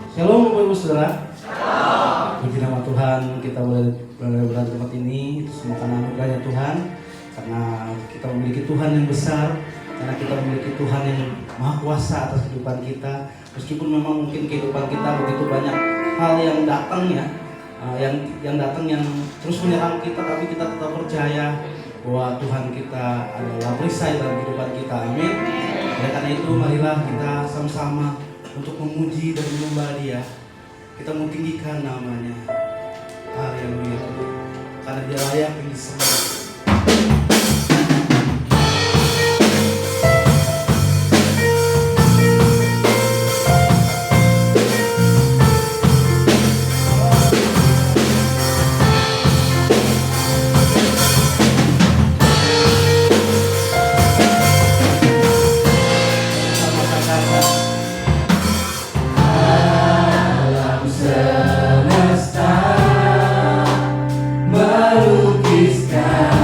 Shalom Bapak Ibu Saudara. Puji nama Tuhan, kita boleh berada di tempat ini. Itu semua karena anugerahnya Tuhan. Karena kita memiliki Tuhan yang besar, karena kita memiliki Tuhan yang maha kuasa atas kehidupan kita. Meskipun memang mungkin kehidupan kita begitu banyak hal yang datang ya, yang datang yang terus menyerang kita, tapi kita tetap percaya bahwa Tuhan kita adalah perisai dalam kehidupan kita. Amin. Oleh karena itu marilah kita sama-sama untuk memuji dan menyembah Dia. Kita mentinggikan namanya. Haleluya. Karena Dia layak yang disembah. Melukiskan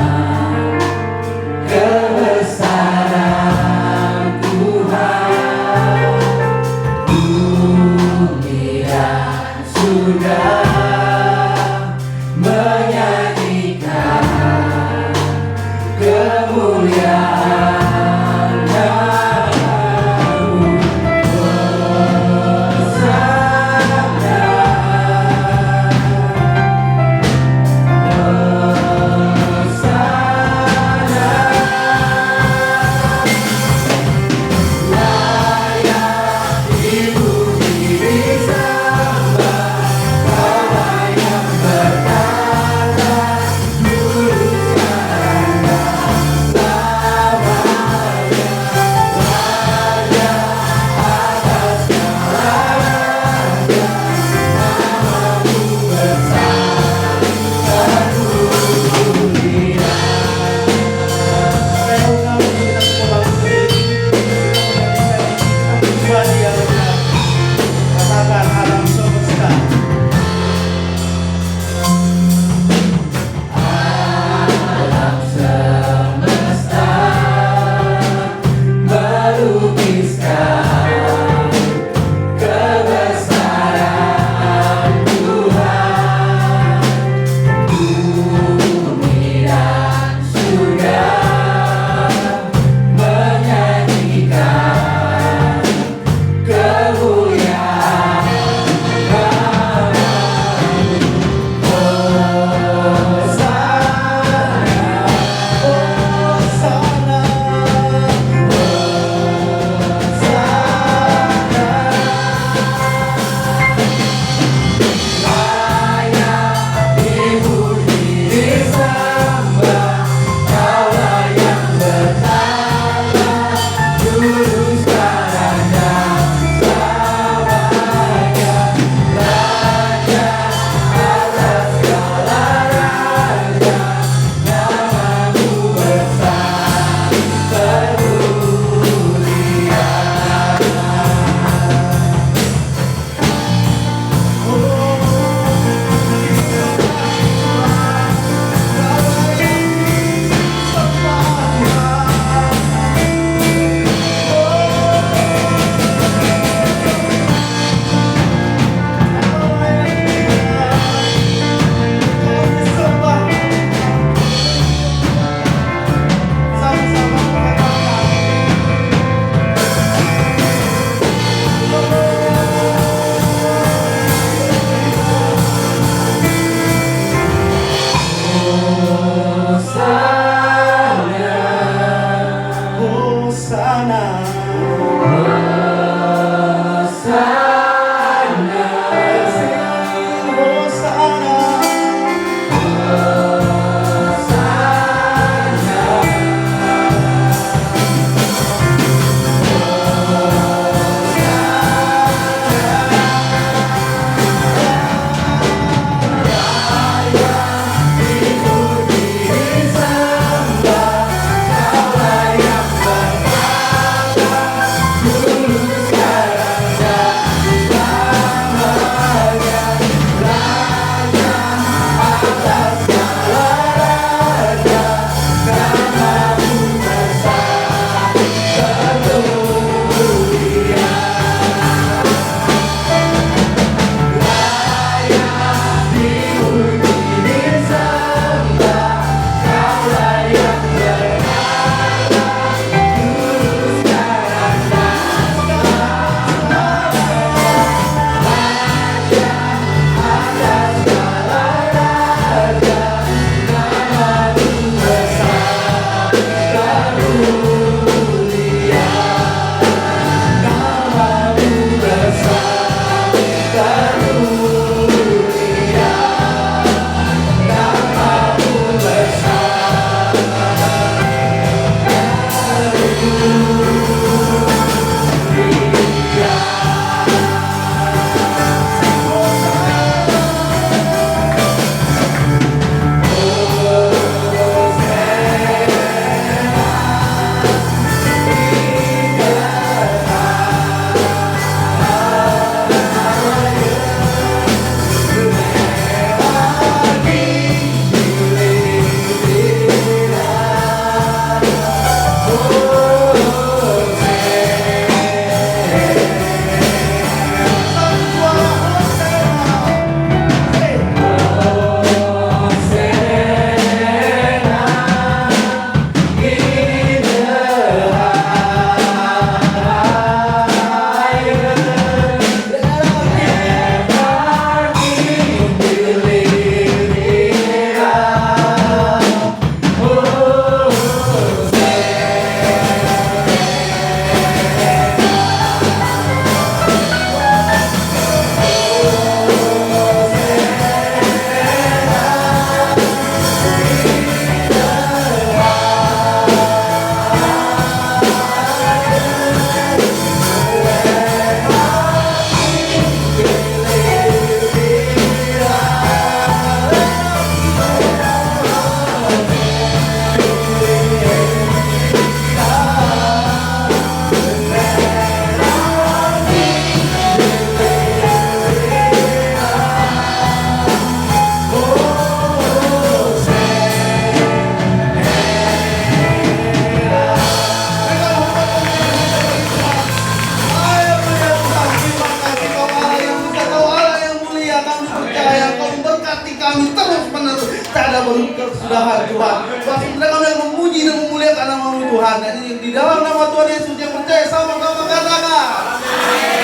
baru kesudahan Tuhan. Waktu mereka yang memuji dan memuliakan nama Tuhan. Dan di dalam nama Tuhan Yesus yang percaya sama-sama katakan.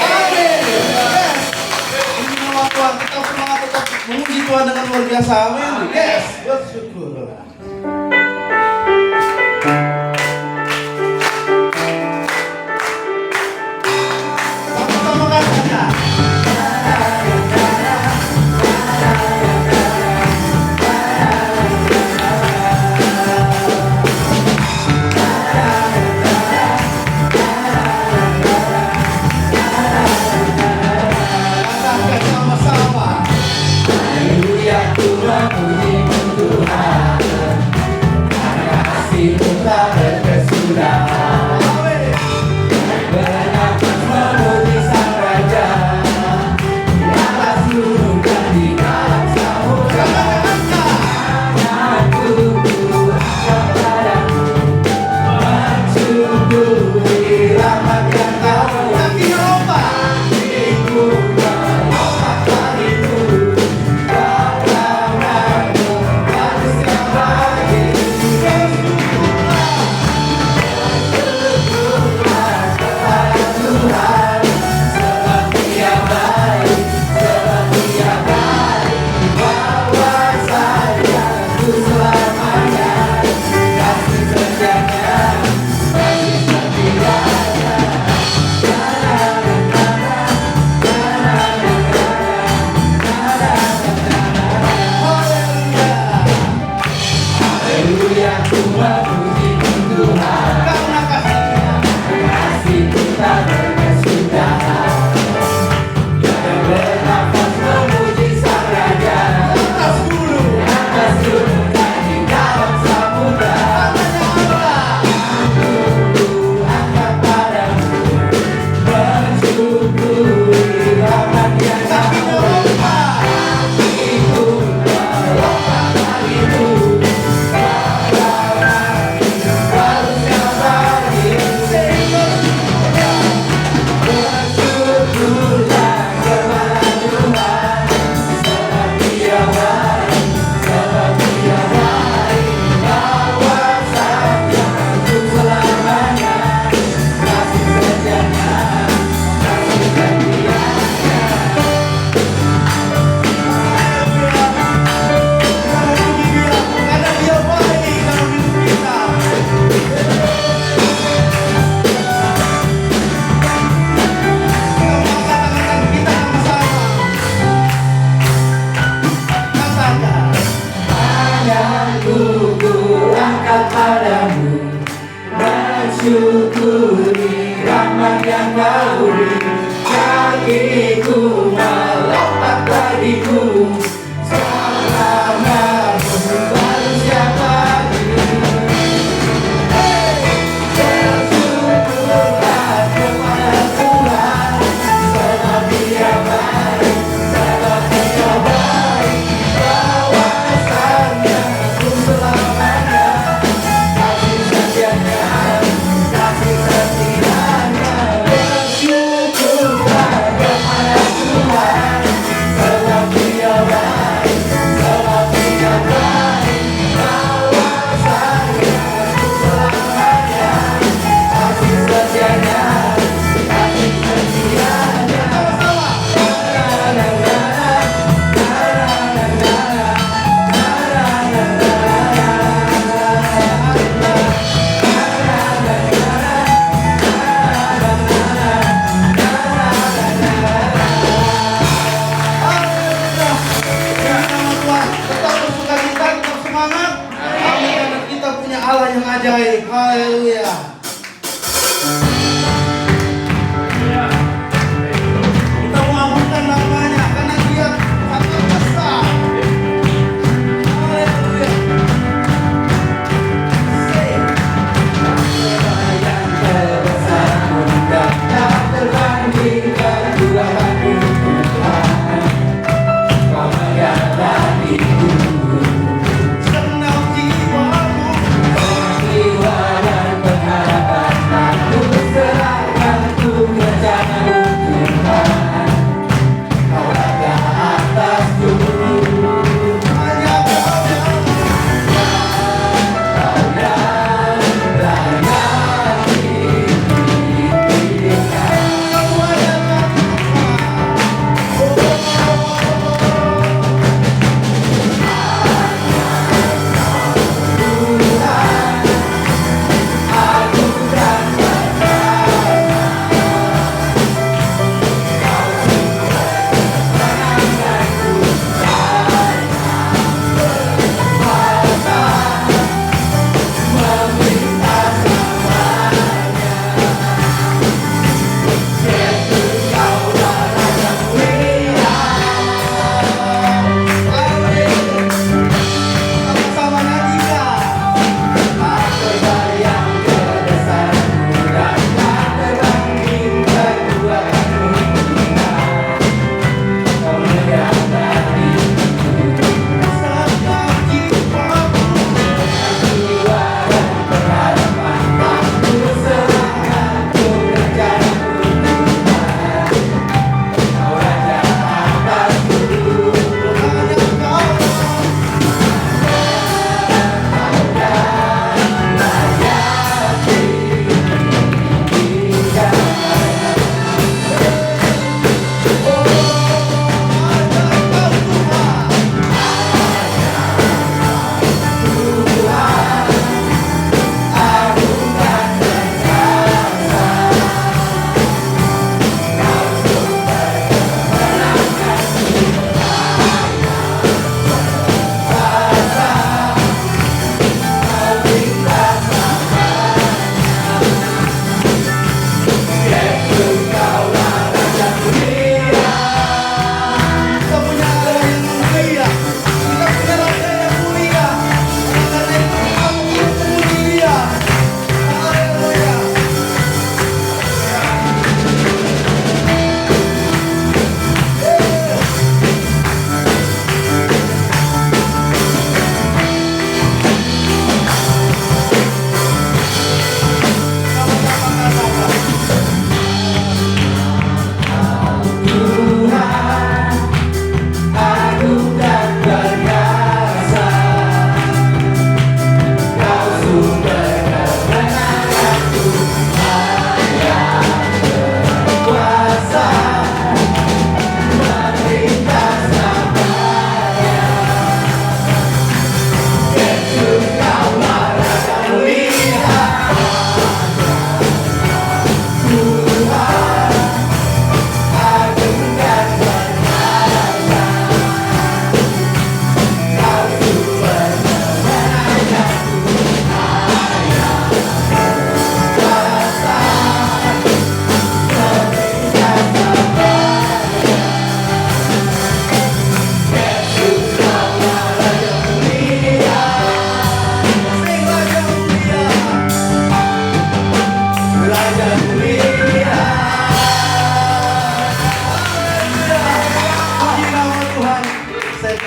Amin. Yes. Ini nama Tuhan, kita semangat tetap memuji Tuhan dengan luar biasa. Amin. Yes. Bersyukur. Sama-sama katakan. Haleluya, Tuhan, puji Tuhan.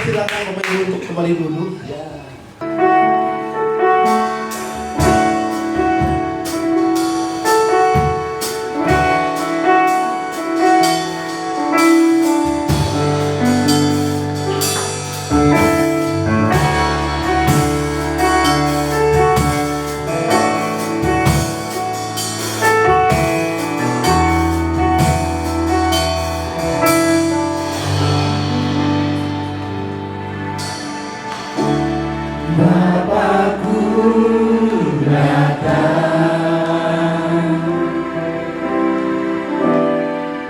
silakan Bapak Ibu untuk kembali duduk. Ya. Bapakku datang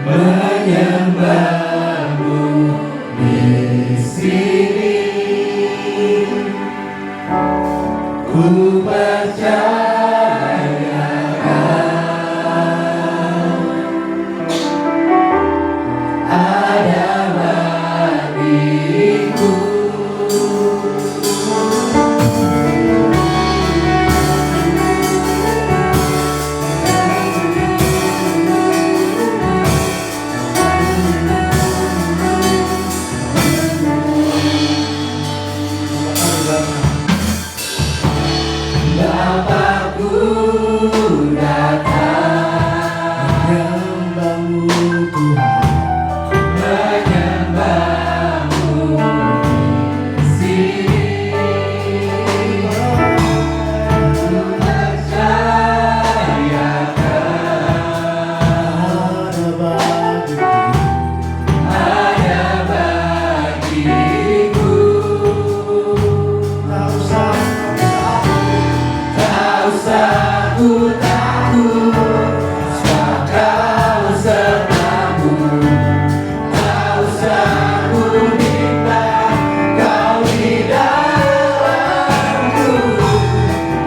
menyembahmu di sini, ku percaya ada bagiku. Bapakku datang menyembahmu Tuhan, menyembahmu di sini, ku percayakan ada bagiku. Tak usah ku takut, sebab Kau sertaku. Tak usah ku bimbang, Kau di dalamku.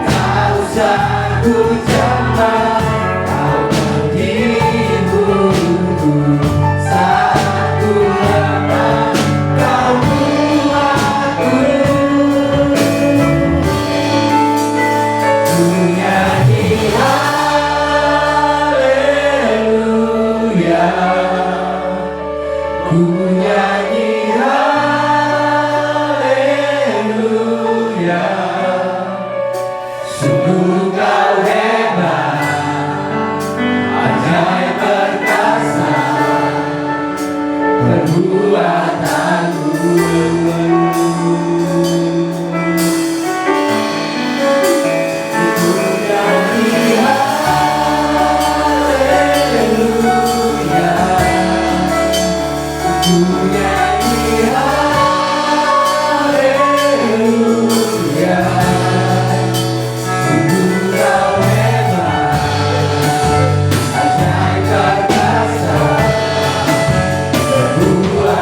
Tak usah ku cemas, Kau menghiburku. Saat ku lemah, Kau kuatku. Ku nyanyi haleluya, ku nyanyi haleluya. Sungguh Kau hebat, ajaib perkasa perbuatanmu. Ku nyanyi haleluya, ku nyanyi haleluya. Sungguh Kau hebat, ajaib perkasa perbuatanmu.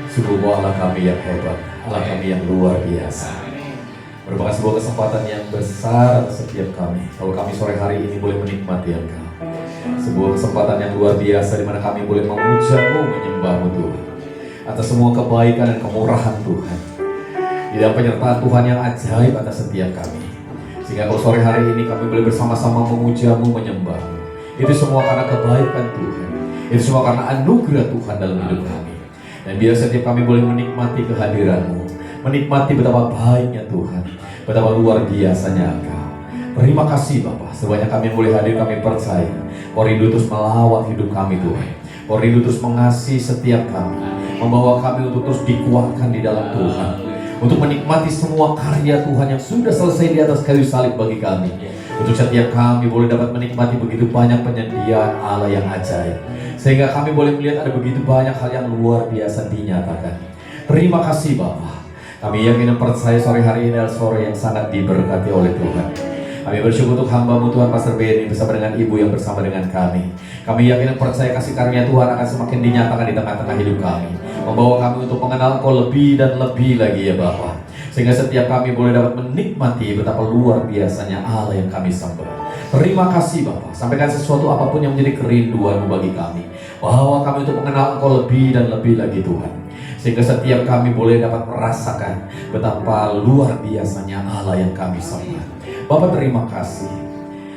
Sungguh Allah kami yang hebat, Allah kami yang luar biasa. Merupakan sebuah kesempatan yang besar atas setiap kami, kalau kami sore hari ini boleh menikmati Engkau. Sebuah kesempatan yang luar biasa di mana kami boleh memuja-Mu, menyembah-Mu Tuhan, atas semua kebaikan dan kemurahan Tuhan, di dalam penyertaan Tuhan yang ajaib atas setiap kami. Sehingga kalau sore hari ini kami boleh bersama-sama memuja-Mu, menyembah-Mu, itu semua karena kebaikan Tuhan, itu semua karena anugerah Tuhan dalam hidup kami. Dan biar setiap kami boleh menikmati kehadiran-Mu, menikmati betapa baiknya Tuhan, betapa luar biasanya Engkau. Terima kasih Bapa, sebanyak kami yang boleh hadir, kami percaya Kau rindu terus melawat hidup kami Tuhan. Kau rindu terus mengasihi setiap kami, membawa kami untuk terus dikuatkan di dalam Tuhan, untuk menikmati semua karya Tuhan yang sudah selesai di atas kayu salib bagi kami. Untuk setiap kami boleh dapat menikmati begitu banyak penyediaan Allah yang ajaib, sehingga kami boleh melihat ada begitu banyak hal yang luar biasa dinyatakan. Terima kasih Bapa. Kami yakin dan percaya sore hari ini adalah sore yang sangat diberkati oleh Tuhan. Kami bersyukur untuk hamba-Mu Tuhan Pastor Benny bersama dengan Ibu yang bersama dengan kami. Kami yakin dan percaya kasih karunia Tuhan akan semakin dinyatakan di tengah-tengah hidup kami, membawa kami untuk mengenal Kau lebih dan lebih lagi ya Bapa, sehingga setiap kami boleh dapat menikmati betapa luar biasanya Allah yang kami sembah. Terima kasih Bapa, sampaikan sesuatu apapun yang menjadi kerinduan bagi kami, bahwa kami untuk mengenal Engkau lebih dan lebih lagi Tuhan, sehingga setiap kami boleh dapat merasakan betapa luar biasanya Allah yang kami sembah. Bapak terima kasih.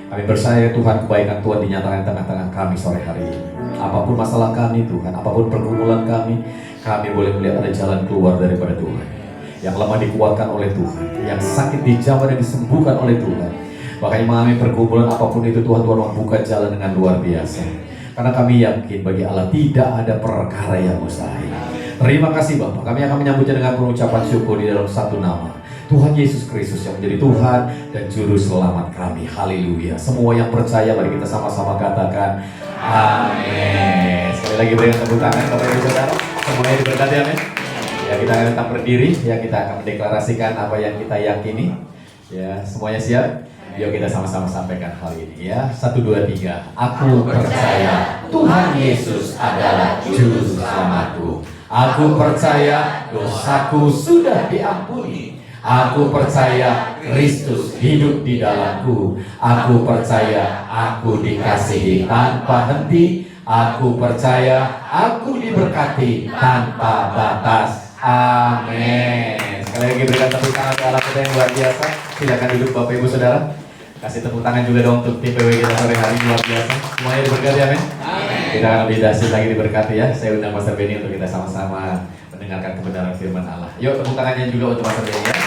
Kami percaya Tuhan, kebaikan Tuhan dinyatakan di tengah-tengah kami sore hari ini. Apapun masalah kami Tuhan, apapun pergumulan kami boleh melihat ada jalan keluar daripada Tuhan. Yang lemah dikuatkan oleh Tuhan, yang sakit dijamah dan disembuhkan oleh Tuhan. Makanya mengalami pergumulan apapun itu Tuhan membuka jalan dengan luar biasa. Karena kami yakin bagi Allah tidak ada perkara yang mustahil. Terima kasih Bapak, kami akan menyambutnya dengan pengucapan syukur di dalam satu nama, Tuhan Yesus Kristus yang menjadi Tuhan dan Juru Selamat kami. Haleluya. Semua yang percaya mari kita sama-sama katakan amin. Sekali lagi berikan tepuk tangan Bapak Ibu Saudara, semuanya diberkati amin. Ya, kita akan tetap berdiri, ya kita akan mendeklarasikan apa yang kita yakini. Ya, semuanya siap? Yuk kita sama-sama sampaikan hal ini ya. 1, 2, 3. Aku percaya Tuhan Yesus adalah Juru Selamatku. Aku percaya dosaku sudah diampuni. Aku percaya Kristus hidup di dalamku. Aku percaya aku dikasihi tanpa henti. Aku percaya aku diberkati tanpa batas. Amin. Sekali lagi berikan tepuk tangan untuk Allah kita yang luar biasa. Silakan duduk Bapak Ibu Saudara. Kasih tepuk tangan juga dong untuk tim PW kita sore hari luar biasa. Semuanya diberkati amin. Kita akan lebih dahsyat lagi diberkati ya. Saya undang Pastor Benny untuk kita sama-sama mendengarkan kebenaran firman Allah. Yuk tepuk tangannya juga untuk Pastor Benny ya.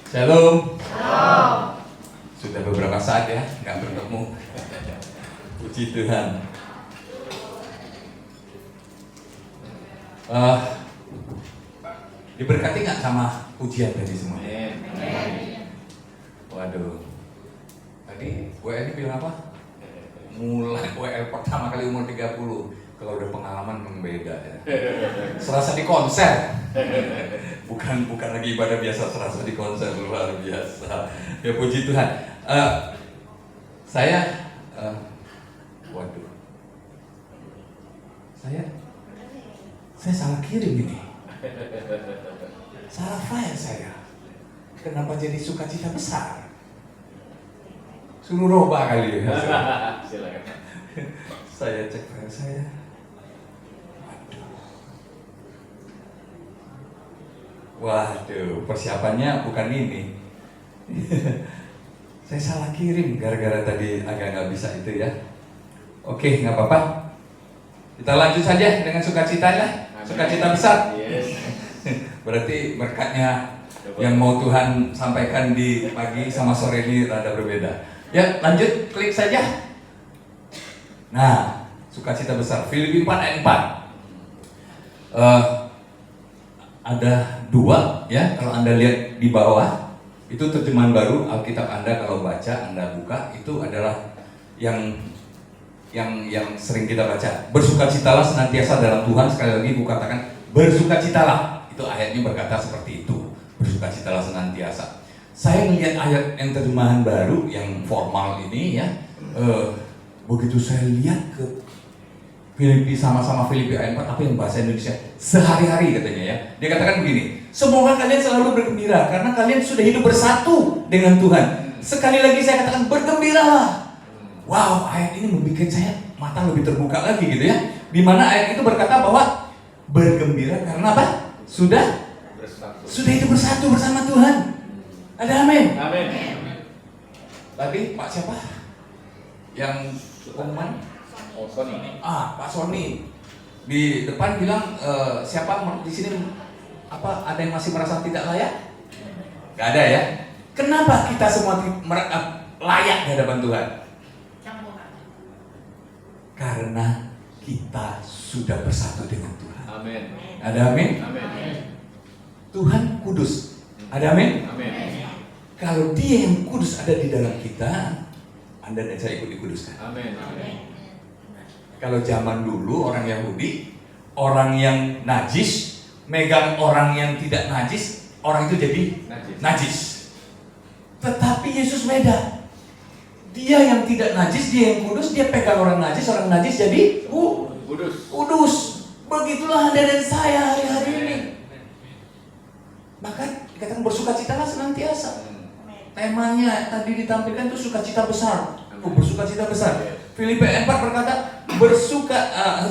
Shalom. Shalom. Sudah beberapa saat ya nggak bertemu. Puji Tuhan. Diberkati nggak sama pujian tadi semua? Waduh. Tadi WL bilang apa? Mulai WL pertama kali umur 30. Kalau udah pengalaman memang beda ya. Serasa di konser. Bukan lagi ibadah biasa, serasa di konser luar biasa. Ya puji Tuhan. Saya waduh. Saya salah kirim ini. Salah file saya. Kenapa jadi sukacita besar? Suruh roba kali ya. Silakan. Saya cek file saya. Waduh, persiapannya bukan ini. Saya salah kirim gara-gara tadi agak nggak bisa itu ya. Oke, nggak apa-apa. Kita lanjut saja dengan sukacitanya. Sukacita besar. Yes. Berarti berkatnya yang mau Tuhan sampaikan di pagi sama sore ini rada berbeda. Ya, lanjut, klik saja. Nah, sukacita besar. Filipi 4 ayat 4. Ada 2 ya, kalau Anda lihat di bawah, itu terjemahan baru Alkitab Anda kalau baca, Anda buka, itu adalah yang sering kita baca. Bersukacitalah senantiasa dalam Tuhan. Sekali lagi aku katakan bersukacitalah. Itu ayatnya berkata seperti itu. Bersukacitalah senantiasa. Saya melihat ayat yang terjemahan baru yang formal ini ya, begitu saya lihat Filipi sama-sama Filipi ayat 4, tapi yang bahasa Indonesia sehari-hari katanya ya. Dia katakan begini, semoga kalian selalu bergembira karena kalian sudah hidup bersatu dengan Tuhan. Sekali lagi saya katakan bergembiralah. Wow, ayat ini membuat saya mata lebih terbuka lagi gitu ya. Dimana ayat itu berkata bahwa bergembira karena apa? Sudah hidup bersatu bersama Tuhan. Ada amin. Amin. Tadi Pak siapa? Yang pengumuman? Oh, Sony. Pak Sony di depan bilang siapa di sini ada yang masih merasa tidak layak? Gak ada ya. Kenapa kita semua layak di hadapan Tuhan? Karena kita sudah bersatu dengan Tuhan. Amin. Ada amin? Amin. Tuhan kudus. Ada amin? Amin. Kalau Dia yang kudus ada di dalam kita, Anda dan saya ikut dikuduskan. Amin. Kalau zaman dulu orang Yahudi, orang yang najis megang orang yang tidak najis, orang itu jadi najis. Tetapi Yesus beda. Dia yang tidak najis, dia yang kudus, dia pegang orang najis jadi kudus. Begitulah Anda dan saya hari-hari ini. Maka dikatakan bersukacitalah senantiasa. Temanya tadi ditampilkan itu sukacita besar. Bersukacita besar. Filipi 4 berkata,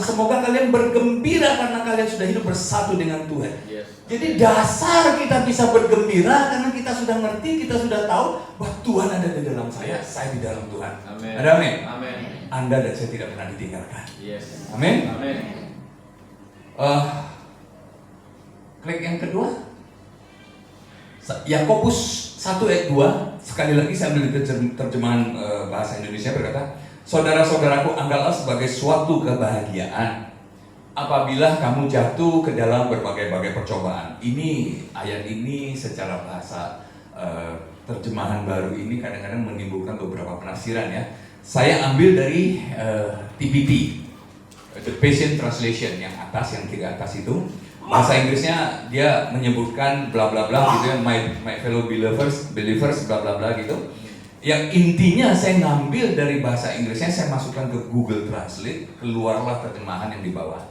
semoga kalian bergembira karena kalian sudah hidup bersatu dengan Tuhan. Jadi dasar kita bisa bergembira karena kita sudah ngerti, kita sudah tahu bahwa Tuhan ada di dalam saya di dalam Tuhan. Amin. Ada amin? Amin. Anda dan saya tidak pernah ditinggalkan. Yes. Amin? Amin. Klik yang kedua. Yakobus 1 ayat 2. Sekali lagi saya ambil terjemahan bahasa Indonesia berkata, saudara-saudaraku, anggaplah sebagai suatu kebahagiaan apabila kamu jatuh ke dalam berbagai-bagai percobaan. Ini ayat ini secara bahasa terjemahan baru ini kadang-kadang menimbulkan beberapa penafsiran ya. Saya ambil dari TPT, The Passion Translation, yang atas, yang kiri atas itu. Bahasa Inggrisnya dia menyebutkan bla bla bla gitu ya, my fellow believers bla bla bla gitu. Yang intinya saya ngambil dari bahasa Inggrisnya, saya masukkan ke Google Translate, keluarlah terjemahan yang di bawah.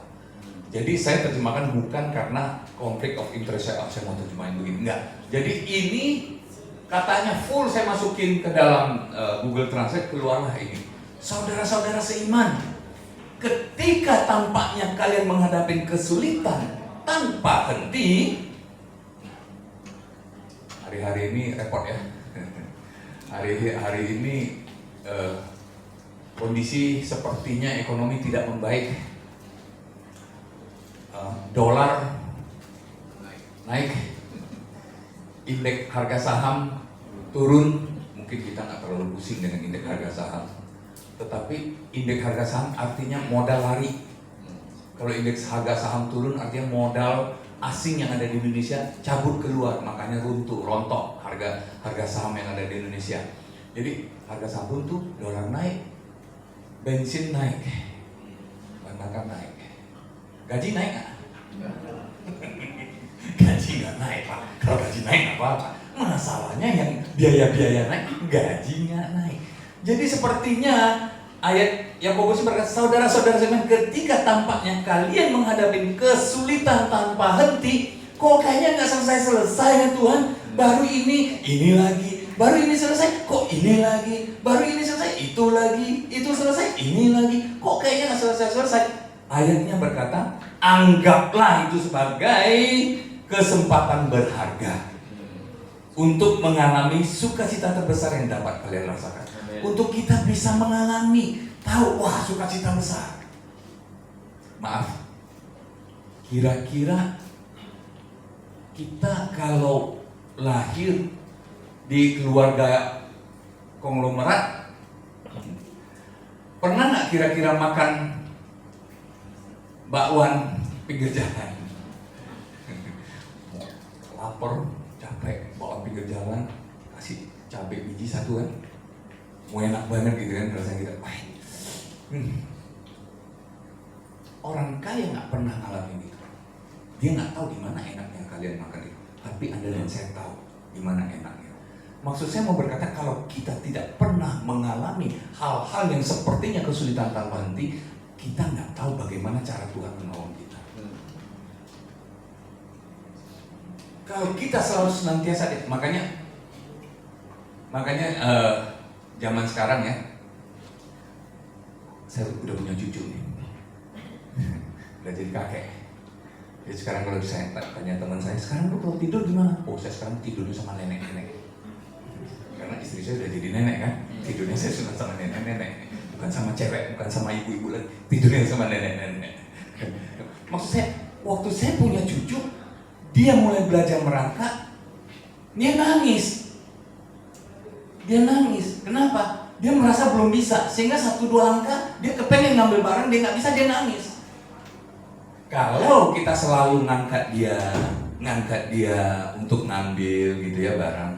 Jadi saya terjemahkan bukan karena conflict of interest saya mau terjemahin begini, enggak. Jadi ini katanya full saya masukin ke dalam Google Translate, keluarlah ini. Saudara-saudara seiman, ketika tampaknya kalian menghadapi kesulitan tanpa henti, hari-hari ini repot ya. Hari ini kondisi sepertinya ekonomi tidak membaik. Dolar naik, indeks harga saham turun. Mungkin kita nggak terlalu pusing dengan indeks harga saham, tetapi indeks harga saham artinya modal lari. Kalau indeks harga saham turun artinya modal asing yang ada di Indonesia cabut keluar, makanya rontok harga saham yang ada di Indonesia. Jadi harga saham runtuh, dolar naik, bensin naik, bahan bakar naik, gaji naik nggak? Gaji nggak naik Pak. Kalau gaji naik nggak apa-apa. Masalahnya yang biaya-biaya naik, gaji nggak naik. Jadi sepertinya ayat Yakobus berkata, saudara-saudara sekalian, ketika tampaknya kalian menghadapi kesulitan tanpa henti, kok kayaknya nggak selesai-selesai ya Tuhan. Baru ini lagi, baru ini selesai, kok ini lagi, baru ini selesai, itu lagi, itu selesai, ini lagi, kok kayaknya nggak selesai-selesai. Ayatnya berkata, anggaplah itu sebagai kesempatan berharga untuk mengalami sukacita terbesar yang dapat kalian rasakan. Untuk kita bisa mengalami, tahu, wah sukacita besar. Maaf, kira-kira kita kalau lahir di keluarga konglomerat, pernah nggak kira-kira makan bakwan pinggir jalan? Lapar, capek, bakwan pinggir jalan, kasih cabai biji satu kan, mau enak banget gitu kan rasanya kita. Orang kaya nggak pernah ngalamin itu. Dia nggak tahu di mana enaknya kalian makan itu. Tapi Anda dan saya tahu di mana enaknya. Maksud saya mau berkata, kalau kita tidak pernah mengalami hal-hal yang sepertinya kesulitan tanpa henti, kita nggak tahu bagaimana cara Tuhan menolong kita. Kalau kita selalu senantiasa, makanya zaman sekarang ya, saya udah punya cucu nih, udah jadi kakek. Jadi sekarang kalau saya tanya teman saya, sekarang lu kalau tidur gimana? Oh, saya sekarang tidurnya sama nenek-nenek. Karena istri saya udah jadi nenek kan, tidurnya saya sudah sama nenek-nenek, bukan sama cewek, bukan sama ibu-ibu lagi, tidurnya sama nenek-nenek. Maksud saya, waktu saya punya cucu, dia mulai belajar merangkak, dia nangis. Kenapa? Dia merasa belum bisa, sehingga 1-2 langkah dia kepengen ngambil barang, dia nggak bisa, dia nangis. Kalau kita selalu ngangkat dia untuk ngambil gitu ya barang,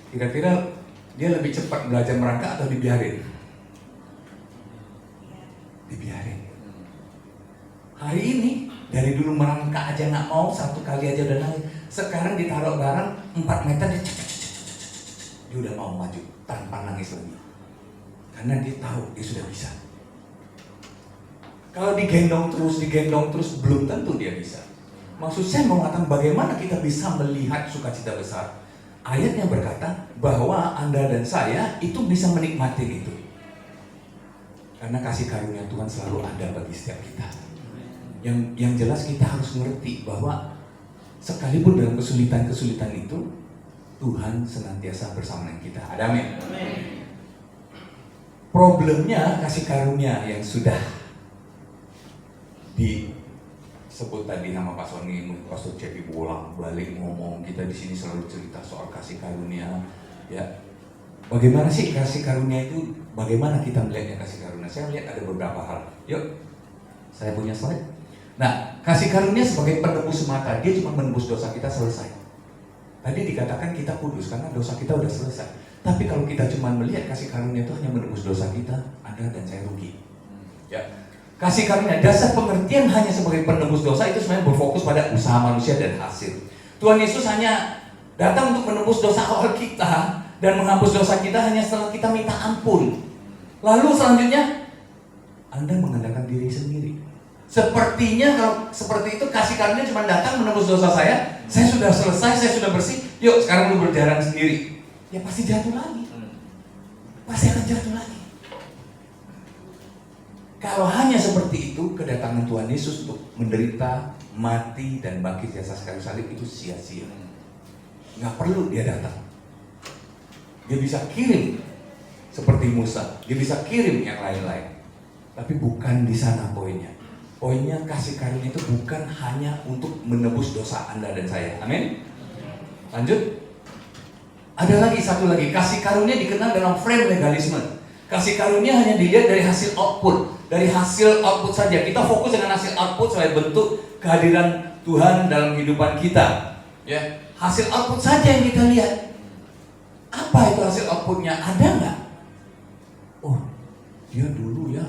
kira-kira dia lebih cepat belajar merangkak atau dibiarin? Dibiarin. Hari ini dari dulu merangkak aja nggak mau, 1 kali aja udah nangis. Sekarang ditaruh barang 4 meter dia udah mau maju tanpa nangis lagi, karena dia tahu dia sudah bisa. Kalau digendong terus belum tentu dia bisa. Maksud saya mau mengatakan bagaimana kita bisa melihat sukacita besar. Ayatnya berkata bahwa Anda dan saya itu bisa menikmati itu. Karena kasih karunia Tuhan selalu ada bagi setiap kita. Yang jelas kita harus mengerti bahwa sekalipun dalam kesulitan-kesulitan itu, Tuhan senantiasa bersama dengan kita. Ada amin. Problemnya kasih karunia yang sudah disebut tadi nama Pak Sony, Pastor Cepi bolak balik ngomong, kita di sini selalu cerita soal kasih karunia, ya. Bagaimana sih kasih karunia itu? Bagaimana kita melihatnya kasih karunia? Saya melihat ada beberapa hal. Yuk, saya punya slide. Nah, kasih karunia sebagai penebus semata, dia cuma menebus dosa kita, selesai. Tadi dikatakan kita kudus karena dosa kita udah selesai. Tapi kalau kita cuma melihat kasih karunia itu hanya menebus dosa kita, Anda dan saya rugi. Ya. Kasih karunia, dasar pengertian hanya sebagai penebus dosa itu sebenarnya berfokus pada usaha manusia dan hasil. Tuhan Yesus hanya datang untuk menebus dosa awal kita dan menghapus dosa kita hanya setelah kita minta ampun. Lalu selanjutnya Anda mengandalkan diri sendiri. Sepertinya kalau seperti itu kasih karunia cuma datang menebus dosa saya sudah selesai, saya sudah bersih, yuk sekarang lu berjalan sendiri. Ya pasti jatuh lagi. Pasti akan jatuh lagi. Kalau hanya seperti itu, kedatangan Tuhan Yesus untuk menderita, mati, dan bangkit di atas kayu salib itu sia-sia. Nggak perlu dia datang. Dia bisa kirim seperti Musa, dia bisa kirim yang lain-lain. Tapi bukan di sana poinnya. Poinnya kasih karunia itu bukan hanya untuk menebus dosa Anda dan saya. Amin. Lanjut. Ada lagi satu lagi, kasih karunia dikenal dalam frame legalisme. Kasih karunia hanya dilihat dari hasil output. Dari hasil output saja. Kita fokus dengan hasil output sebagai bentuk kehadiran Tuhan dalam kehidupan kita. Ya, hasil output saja yang kita lihat. Apa itu hasil outputnya? Ada nggak? Oh, dia dulu ya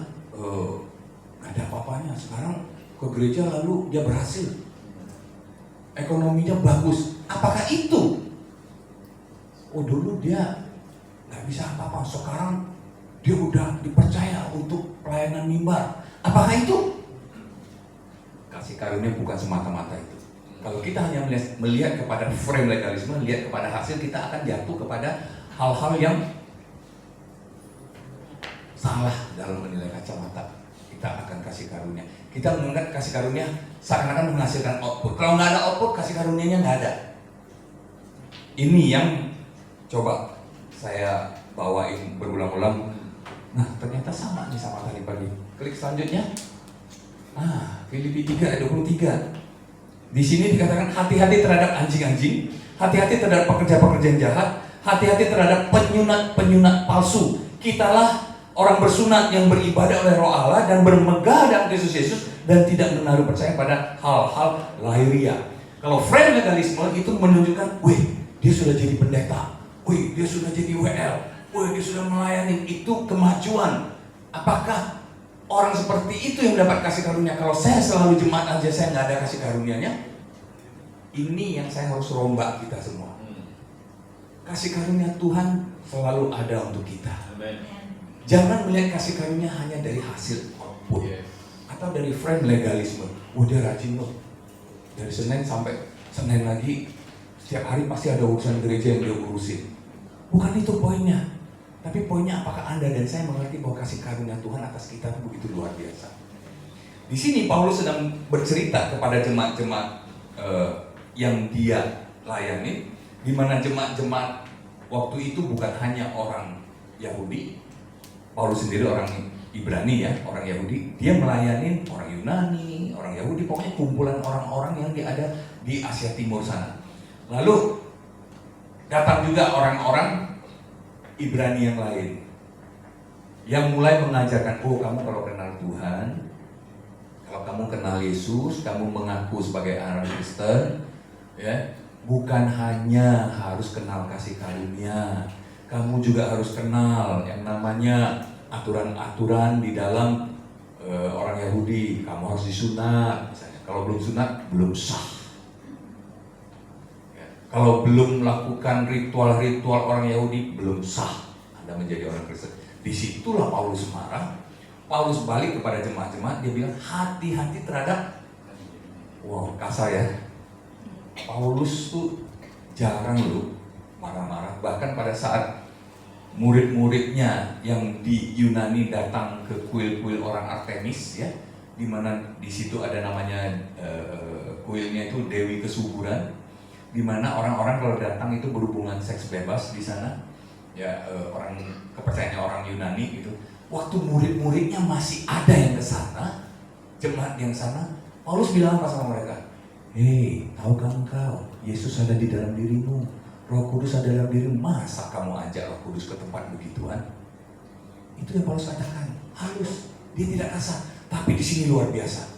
nggak ada apa-apanya. Sekarang ke gereja lalu dia berhasil. Ekonominya bagus. Apakah itu? Oh, dulu dia nggak bisa apa-apa. Sekarang dia udah dipercaya untuk pelayanan mimbar. Apakah itu? Kasih karunia bukan semata-mata itu. Kalau kita hanya melihat kepada frame legalisme, lihat kepada hasil, kita akan jatuh kepada hal-hal yang salah dalam menilai kacamata. Kita akan kasih karunia. Kita menganggap kasih karunia seakan-akan menghasilkan output. Kalau nggak ada output, kasih karunianya nggak ada. Ini yang coba saya bawain berulang-ulang. Nah, ternyata sama nih sama tadi pagi. Klik selanjutnya. Filipi 3 ayat 23. Di sini dikatakan hati-hati terhadap anjing-anjing, hati-hati terhadap pekerja-pekerja yang jahat, hati-hati terhadap penyunat-penyunat palsu. Kitalah orang bersunat yang beribadah oleh Roh Allah dan bermegah dalam Kristus Yesus dan tidak menaruh percaya pada hal-hal lahiriah. Kalau frame legalisme itu menunjukkan, wih, dia sudah jadi pendeta, wih, dia sudah jadi WL, wih, dia sudah melayani, itu kemajuan. Apakah orang seperti itu yang dapat kasih karunia? Kalau saya selalu jemaat aja saya nggak ada kasih karunianya, ini yang saya harus rombak kita semua. Kasih karunia Tuhan selalu ada untuk kita. Jangan melihat kasih karunia hanya dari hasil output atau dari frame legalisme. Oh dia rajin loh, dari Senin sampai Senin lagi, setiap hari pasti ada urusan gereja yang dia urusin. Bukan itu poinnya. Tapi poinnya apakah Anda dan saya mengerti bahwa kasih karunia Tuhan atas kita itu begitu luar biasa. Di sini Paulus sedang bercerita kepada jemaat-jemaat yang dia layani, di mana jemaat-jemaat waktu itu bukan hanya orang Yahudi. Paulus sendiri orang Ibrani ya, orang Yahudi. Dia melayani orang Yunani, orang Yahudi, pokoknya kumpulan orang-orang yang ada di Asia Timur sana. Lalu datang juga orang-orang Ibrani yang lain yang mulai mengajarkan, oh kamu kalau kenal Tuhan, kalau kamu kenal Yesus, kamu mengaku sebagai orang Kristen, ya, bukan hanya harus kenal kasih karunia, kamu juga harus kenal yang namanya aturan-aturan di dalam orang Yahudi. Kamu harus disunat, misalnya. Kalau belum sunat, belum sah. Kalau belum melakukan ritual-ritual orang Yahudi, belum sah Anda menjadi orang Kristen. Disitulah Paulus marah. Paulus balik kepada jemaat-jemaat, dia bilang hati-hati terhadap, wow kasar ya. Paulus tuh jarang loh marah-marah. Bahkan pada saat murid-muridnya yang di Yunani datang ke kuil-kuil orang Artemis ya, di mana di situ ada namanya kuilnya itu Dewi Kesuburan, di mana orang-orang kalau datang itu berhubungan seks bebas di sana, ya orang kepercayaannya orang Yunani gitu. Waktu murid-muridnya masih ada yang ke sana, jemaat yang sana, Paulus bilang apa sama mereka? Hei, tahukah engkau Yesus ada di dalam dirimu, Roh Kudus ada dalam dirimu, masa kamu ajak Roh Kudus ke tempat begituan? Itu yang Paulus katakan, halus, dia tidak kasar, tapi di sini luar biasa.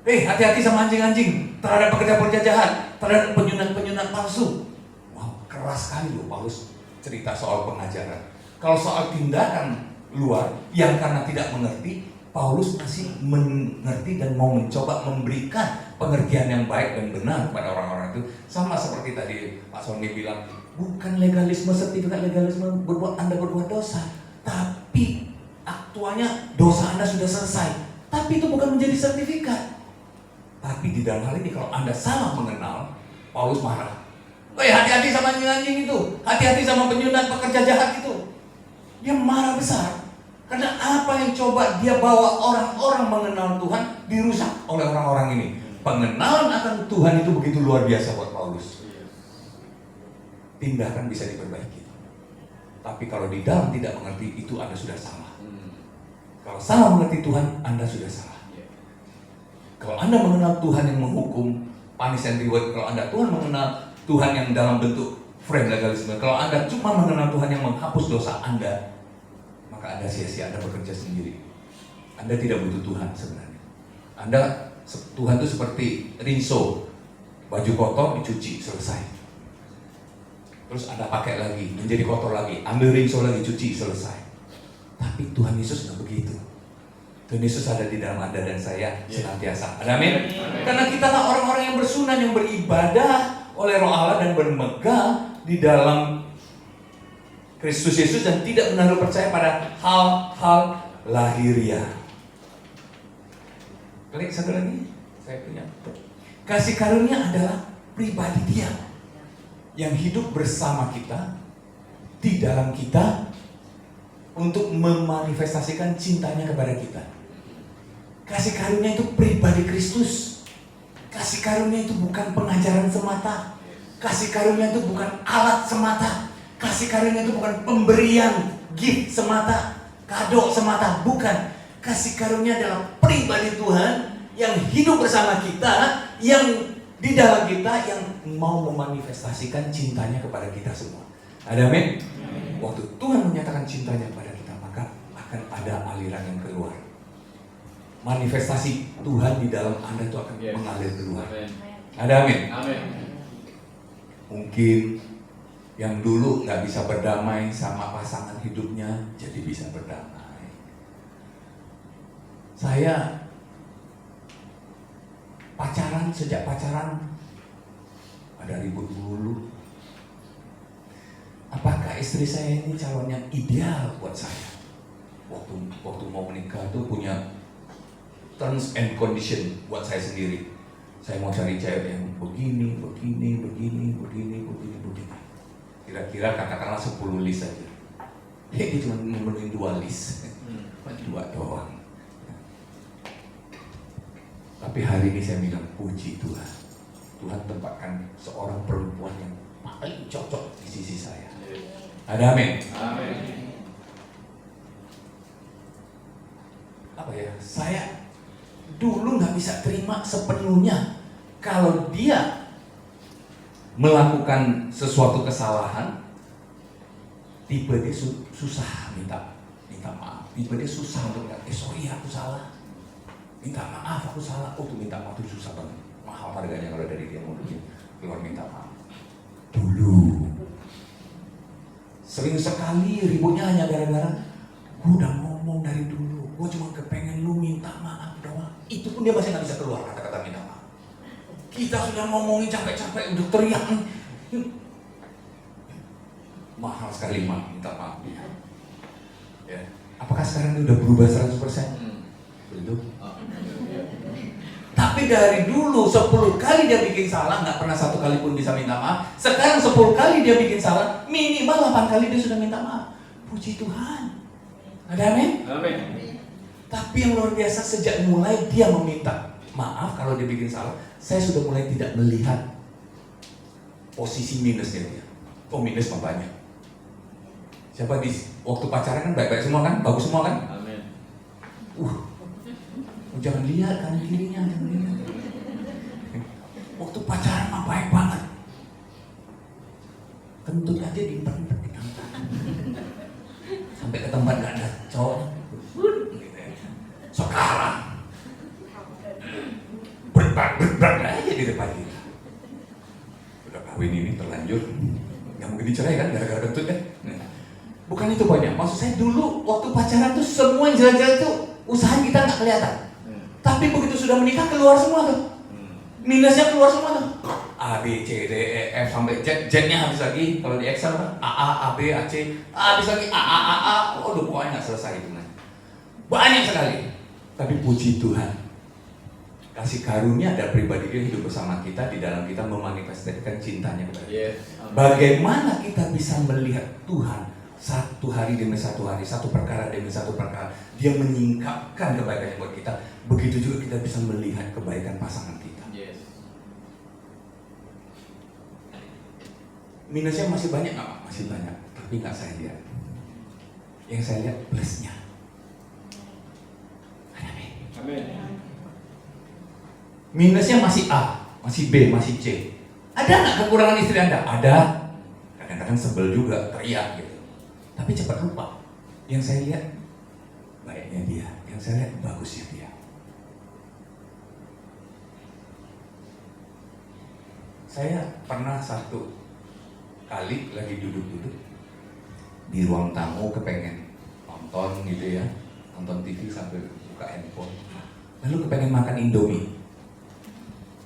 Hati-hati sama anjing-anjing, terhadap pekerja-pekerja jahat, terhadap penyunat-penyunat palsu. Wow, keras sekali loh Paulus cerita soal pengajaran. Kalau soal tindakan luar yang karena tidak mengerti, Paulus masih mengerti dan mau mencoba memberikan pengertian yang baik dan benar kepada orang-orang itu. Sama seperti tadi Pak Sony bilang, bukan legalisme, sertifikat legalisme Anda berbuat dosa, tapi aktualnya dosa Anda sudah selesai. Tapi itu bukan menjadi sertifikat. Tapi di dalam hal ini kalau Anda salah mengenal, Paulus marah. Hati-hati sama anjing-anjing itu, hati-hati sama penyunat pekerja jahat itu. Dia marah besar. Karena apa yang coba dia bawa orang-orang mengenal Tuhan dirusak oleh orang-orang ini. Pengenalan akan Tuhan itu begitu luar biasa buat Paulus. Tindakan bisa diperbaiki. Tapi kalau di dalam tidak mengerti, itu Anda sudah salah. Kalau salah mengerti Tuhan, Anda sudah salah. Kalau Anda mengenal Tuhan yang menghukum, punish and reward, kalau Anda Tuhan mengenal Tuhan yang dalam bentuk frame legalisme, kalau Anda cuma mengenal Tuhan yang menghapus dosa Anda, maka Anda sia-sia, Anda bekerja sendiri. Anda tidak butuh Tuhan sebenarnya. Tuhan itu seperti rinso, baju kotor dicuci, selesai. Terus Anda pakai lagi, menjadi kotor lagi, ambil rinso lagi, cuci, selesai. Tapi Tuhan Yesus nggak begitu. Tuhan Yesus ada di dalam Anda dan saya senantiasa. Amin. Karena kita lah orang-orang yang bersunan, yang beribadah oleh Roh Allah dan bermegang di dalam Kristus Yesus dan tidak menaruh percaya pada hal-hal lahiriah. Klik satu lagi, saya punya. Kasih karunia adalah pribadi Dia yang hidup bersama kita, di dalam kita, untuk memanifestasikan cintanya kepada kita. Kasih karunia itu pribadi Kristus. Kasih karunia itu bukan pengajaran semata. Kasih karunia itu bukan alat semata. Kasih karunia itu bukan pemberian gift semata, kado semata, bukan. Kasih karunia adalah pribadi Tuhan yang hidup bersama kita, yang di dalam kita, yang mau memanifestasikan cintanya kepada kita semua. Ada amin? Waktu Tuhan menyatakan cintanya kepada kita, maka akan ada aliran yang keluar. Manifestasi Tuhan di dalam Anda itu akan mengalir keluar. Ada amin? Mungkin yang dulu nggak bisa berdamai sama pasangan hidupnya, jadi bisa berdamai. Saya sejak pacaran ada ribut dulu. Apakah istri saya ini calon yang ideal buat saya? waktu mau menikah tuh punya terms and condition buat saya sendiri. Saya mau cari cewek yang begini. Kira-kira katakanlah 10 list saja. Dia cuma memenuhi 2 list. Cuma 2 doang. Tapi hari ini saya bilang, puji Tuhan. Tuhan tempatkan seorang perempuan yang paling cocok di sisi saya. Ada amin? Amin. Apa ya? Saya dulu nggak bisa terima sepenuhnya kalau dia melakukan sesuatu kesalahan, tipe dia susah minta maaf, tipe dia susah untuk bilang, sorry aku salah, minta maaf aku salah. Oh tuh minta maaf itu susah banget, mahal harganya kalau dari dia mau keluar minta maaf. Dulu sering sekali ributnya hanya gara-gara gue udah ngomong dari dulu, gue cuma kepengen lu minta maaf doang. Itu pun dia masih nggak bisa keluar kata-kata minta maaf. Kita sudah ngomongin capek-capek, udah teriak. Mahal sekali minta maaf dia. Ya. Apakah sekarang dia udah berubah 100%? Belum. Tapi dari dulu 10 kali dia bikin salah, nggak pernah 1 kali pun bisa minta maaf. Sekarang 10 kali dia bikin salah, minimal 8 kali dia sudah minta maaf. Puji Tuhan. Ada amin? Amin. Tapi yang luar biasa, sejak mulai dia meminta maaf kalau dia bikin salah, saya sudah mulai tidak melihat posisi minusnya dia. Oh minus mah banyak. Siapa di waktu pacaran kan baik-baik semua kan, bagus semua kan? Amin. Jangan lihat kanan kirinya, jangan lihat. Waktu pacaran mah baik banget. Kentut aja diempet-empet di kantong. Sampai ke tempat gak ada cowoknya. Sekarang berat aja di depan kita. Udah kawin ini terlanjur, nggak mungkin dicerai kan gara-gara kentut kan? Bukan itu banyak. Maksud saya dulu waktu pacaran tuh semua yang jelas-jelas tuh usaha kita nggak kelihatan. Tapi begitu sudah menikah keluar semua tuh. Minusnya keluar semua tuh. A, B, C, D, E, F sampai Z. Z-nya habis lagi. Kalau di Excel kan A, B, A, C. Habis lagi A. Oh, udah pokoknya nggak selesai itu. Banyak sekali. Tapi puji Tuhan, kasih karunia ada pribadi dia hidup bersama kita, di dalam kita memanifestasikan cintanya kepada kita. Bagaimana kita bisa melihat Tuhan satu hari demi satu hari, satu perkara demi satu perkara, dia menyingkapkan kebaikannya buat kita. Begitu juga kita bisa melihat kebaikan pasangan kita. Minusnya masih banyak nggak? Masih banyak, tapi nggak saya lihat. Yang saya lihat plusnya. Amin. Minusnya masih A, masih B, masih C. Ada nggak kekurangan istri Anda? Ada. Kadang-kadang sebel juga, teriak gitu. Tapi cepat lupa. Yang saya lihat baiknya dia, yang saya lihat bagusnya dia. Saya pernah satu kali lagi duduk-duduk di ruang tamu, kepengen nonton gitu ya, nonton TV sambil buka handphone. Lalu kepengen makan Indomie.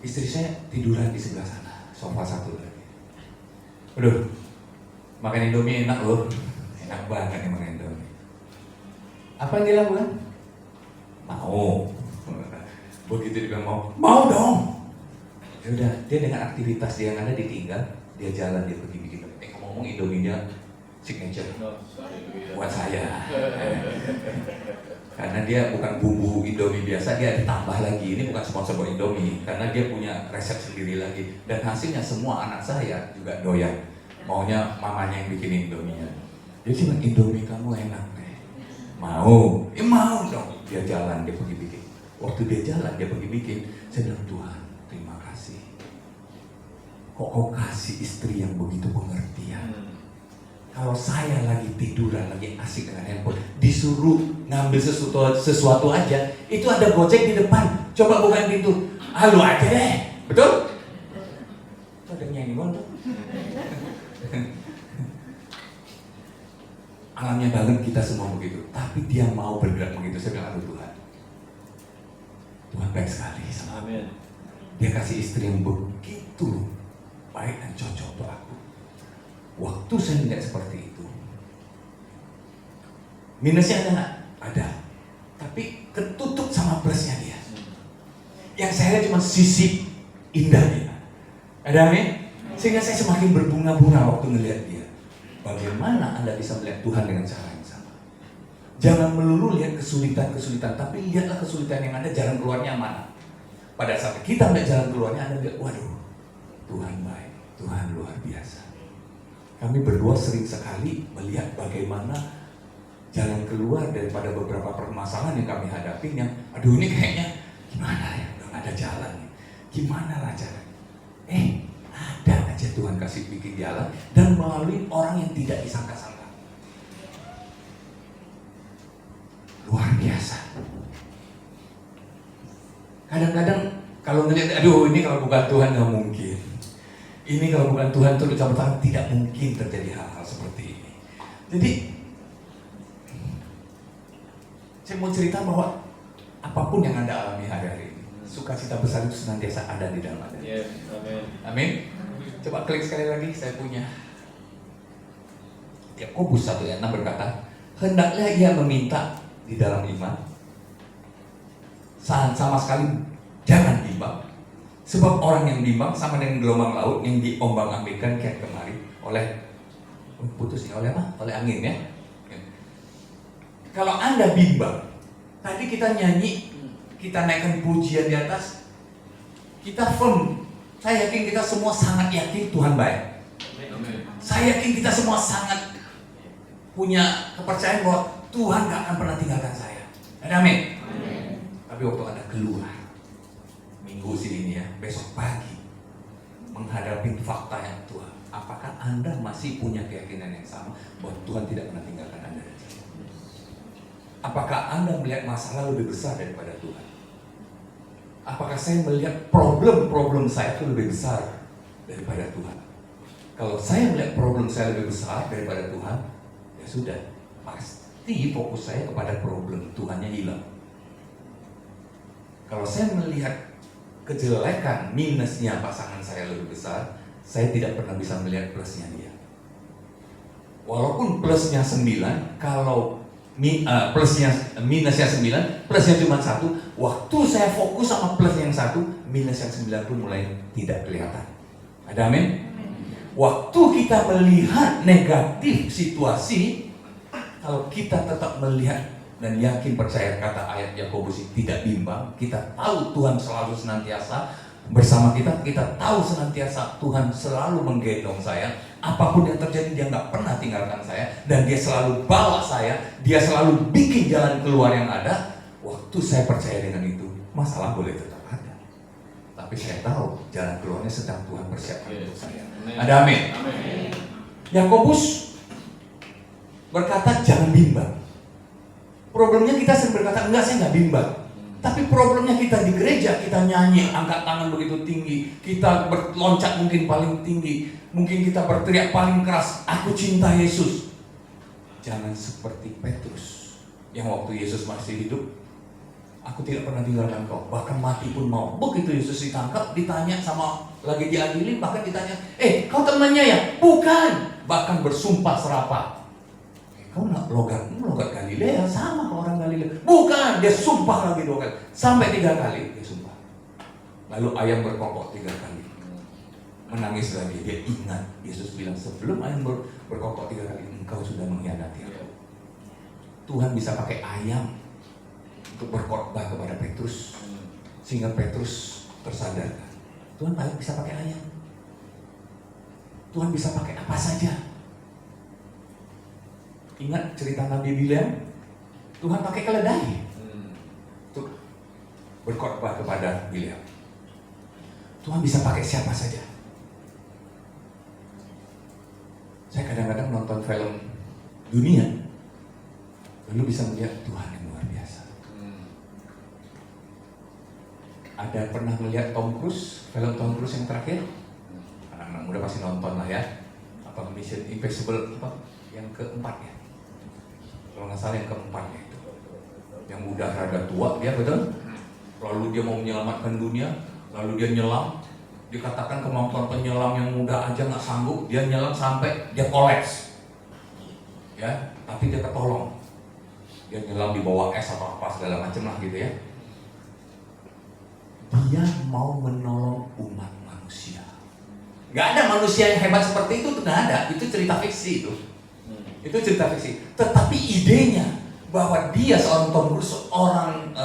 Istri saya tiduran di sebelah sana, sofa satu lagi. Aduh, makan Indomie enak loh. Enak banget nih makan Indomie. Apa yang dia lakukan? Mau. Begitu dia bilang mau dong. Ya udah, dia dengan aktivitas dia yang ada ditinggal, dia jalan, dia pergi bikin. Ngomong Indominya signature buat saya. Karena dia bukan bumbu Indomie biasa, dia ditambah lagi. Ini bukan sponsor buat Indomie, karena dia punya resep sendiri lagi. Dan hasilnya semua anak saya juga doyan. Maunya mamanya yang bikin Indominya. Dia cuma Indomie kamu enak deh. Mau dong. Dia jalan, dia pergi bikin. Waktu dia jalan, dia pergi bikin. Saya bilang, Tuhan, terima kasih. Kok kau kasih istri yang begitu pengertian. Kalau saya lagi tiduran, lagi asik dengan handphone, disuruh ngambil sesuatu aja, itu ada Gojek di depan, coba bukain pintu, halo aja deh, betul? Itu ada nyanyi tuh. Alamnya banget kita semua begitu, tapi dia mau bergerak begitu. Saya bilang, aduh Tuhan, Tuhan baik sekali sama aku. Dia kasih istri yang begitu baik dan cocok untuk aku. Waktu saya melihat seperti itu, minusnya ada nggak? ada, tapi ketutup sama plusnya dia. Yang saya lihat cuma sisi indahnya. Ada amin? Sehingga saya semakin berbunga-bunga waktu melihat dia. Bagaimana Anda bisa melihat Tuhan dengan cara yang sama? Jangan melulu lihat kesulitan-kesulitan, tapi lihatlah kesulitan yang ada, jalan keluarnya mana. Pada saat kita melihat jalan keluarnya, Anda lihat, waduh, Tuhan baik, Tuhan luar biasa. Kami berdua sering sekali melihat bagaimana jalan keluar daripada beberapa permasalahan yang kami hadapi yang, aduh ini kayaknya gimana ya, udah gak ada jalan nih. Gimana lah jalan? Ada aja Tuhan kasih bikin jalan dan melalui orang yang tidak disangka-sangka. Luar biasa. Kadang-kadang kalau ngelihat, aduh ini kalau bukan Tuhan nggak mungkin. Ini kalau bukan Tuhan turut campur tangan, tidak mungkin terjadi hal-hal seperti ini. Jadi saya mau cerita bahwa apapun yang Anda alami hari-hari ini, sukacita besar itu senantiasa ada di dalam Anda. Amin. Coba klik sekali lagi, saya punya. Yakobus 1:6 berkata, hendaklah ia meminta di dalam iman, sama sekali jangan bimbang, sebab orang yang bimbang sama dengan gelombang laut yang diombang-ambingkan kian kemari oleh oleh apa? Oleh angin ya. Kalau Anda bimbang, tadi kita nyanyi, kita naikkan pujian di atas, kita firm. Saya yakin kita semua sangat yakin Tuhan baik. Saya yakin kita semua sangat punya kepercayaan bahwa Tuhan gak akan pernah tinggalkan saya. Ada amin? Tapi waktu Anda keluar minggu sini ya, besok pagi menghadapi fakta yang Tuhan, apakah Anda masih punya keyakinan yang sama bahwa Tuhan tidak pernah tinggalkan Anda? Apakah Anda melihat masalah lebih besar daripada Tuhan? Apakah saya melihat problem-problem saya itu lebih besar daripada Tuhan? Kalau saya melihat problem saya lebih besar daripada Tuhan, ya sudah, pasti fokus saya kepada problem, Tuhannya hilang. Kalau saya melihat kejelekan, minusnya pasangan saya lebih besar, saya tidak pernah bisa melihat plusnya dia. Walaupun plusnya 9, kalau minusnya 9, plusnya cuma 1. Waktu saya fokus sama plus yang 1, minus yang 9 pun mulai tidak kelihatan. Ada amin? Waktu kita melihat negatif situasi, kalau kita tetap melihat dan yakin percaya kata ayat Yakobus ini, tidak bimbang, kita tahu Tuhan selalu senantiasa bersama kita, kita tahu senantiasa Tuhan selalu menggendong saya. Apapun yang terjadi dia nggak pernah tinggalkan saya, dan dia selalu bawa saya, dia selalu bikin jalan keluar yang ada. Waktu saya percaya dengan itu, masalah boleh tetap ada, tapi saya tahu jalan keluarnya sedang Tuhan persiapkan untuk saya. Ada amin? Yakobus berkata jangan bimbang. Problemnya kita sering berkata enggak, saya nggak bimbang. Tapi problemnya kita di gereja, kita nyanyi, angkat tangan begitu tinggi, kita berloncat mungkin paling tinggi, mungkin kita berteriak paling keras, aku cinta Yesus. Jangan seperti Petrus yang waktu Yesus masih hidup, aku tidak pernah tinggalkan kau, bahkan mati pun mau. Begitu Yesus ditangkap, ditanya sama, lagi diadili, bahkan ditanya, kau temannya ya? Bukan, bahkan bersumpah serapah. Kau nak logat Galilea, sama ke orang Galilea. Bukan, dia sumpah lagi 2 kali, sampai 3 kali dia sumpah. Lalu ayam berkokok 3 kali, menangis lagi. Dia ingat Yesus bilang sebelum ayam berkokok 3 kali, engkau sudah mengkhianati aku. Tuhan bisa pakai ayam untuk berkhotbah kepada Petrus sehingga Petrus tersadarkan. Tuhan bisa pakai ayam. Tuhan bisa pakai apa saja. Ingat cerita Nabi Bileam? Tuhan pakai keledai untuk berkhotbah kepada Bileam. Tuhan bisa pakai siapa saja. Saya kadang-kadang nonton film dunia, lalu bisa melihat Tuhan yang luar biasa. Ada pernah melihat Tom Cruise, film Tom Cruise yang terakhir? Anak-anak muda pasti nonton lah ya. Apa Mission Impossible yang keempat ya? Kalau nggak salah yang keempatnya itu, yang udah rada tua dia, betul? Lalu dia mau menyelamatkan dunia, lalu dia nyelam. Dikatakan kemampuan penyelam yang muda aja nggak sanggup, dia nyelam sampai dia kolaps, ya. Tapi dia ketolong. dia nyelam di bawah es atau apa segala macam lah gitu ya. Dia mau menolong umat manusia. Gak ada manusia yang hebat seperti itu tuh, gak ada. Itu cerita fiksi itu. Itu cerita fiksi. Tetapi idenya bahwa dia seorang Tom Cruise, seorang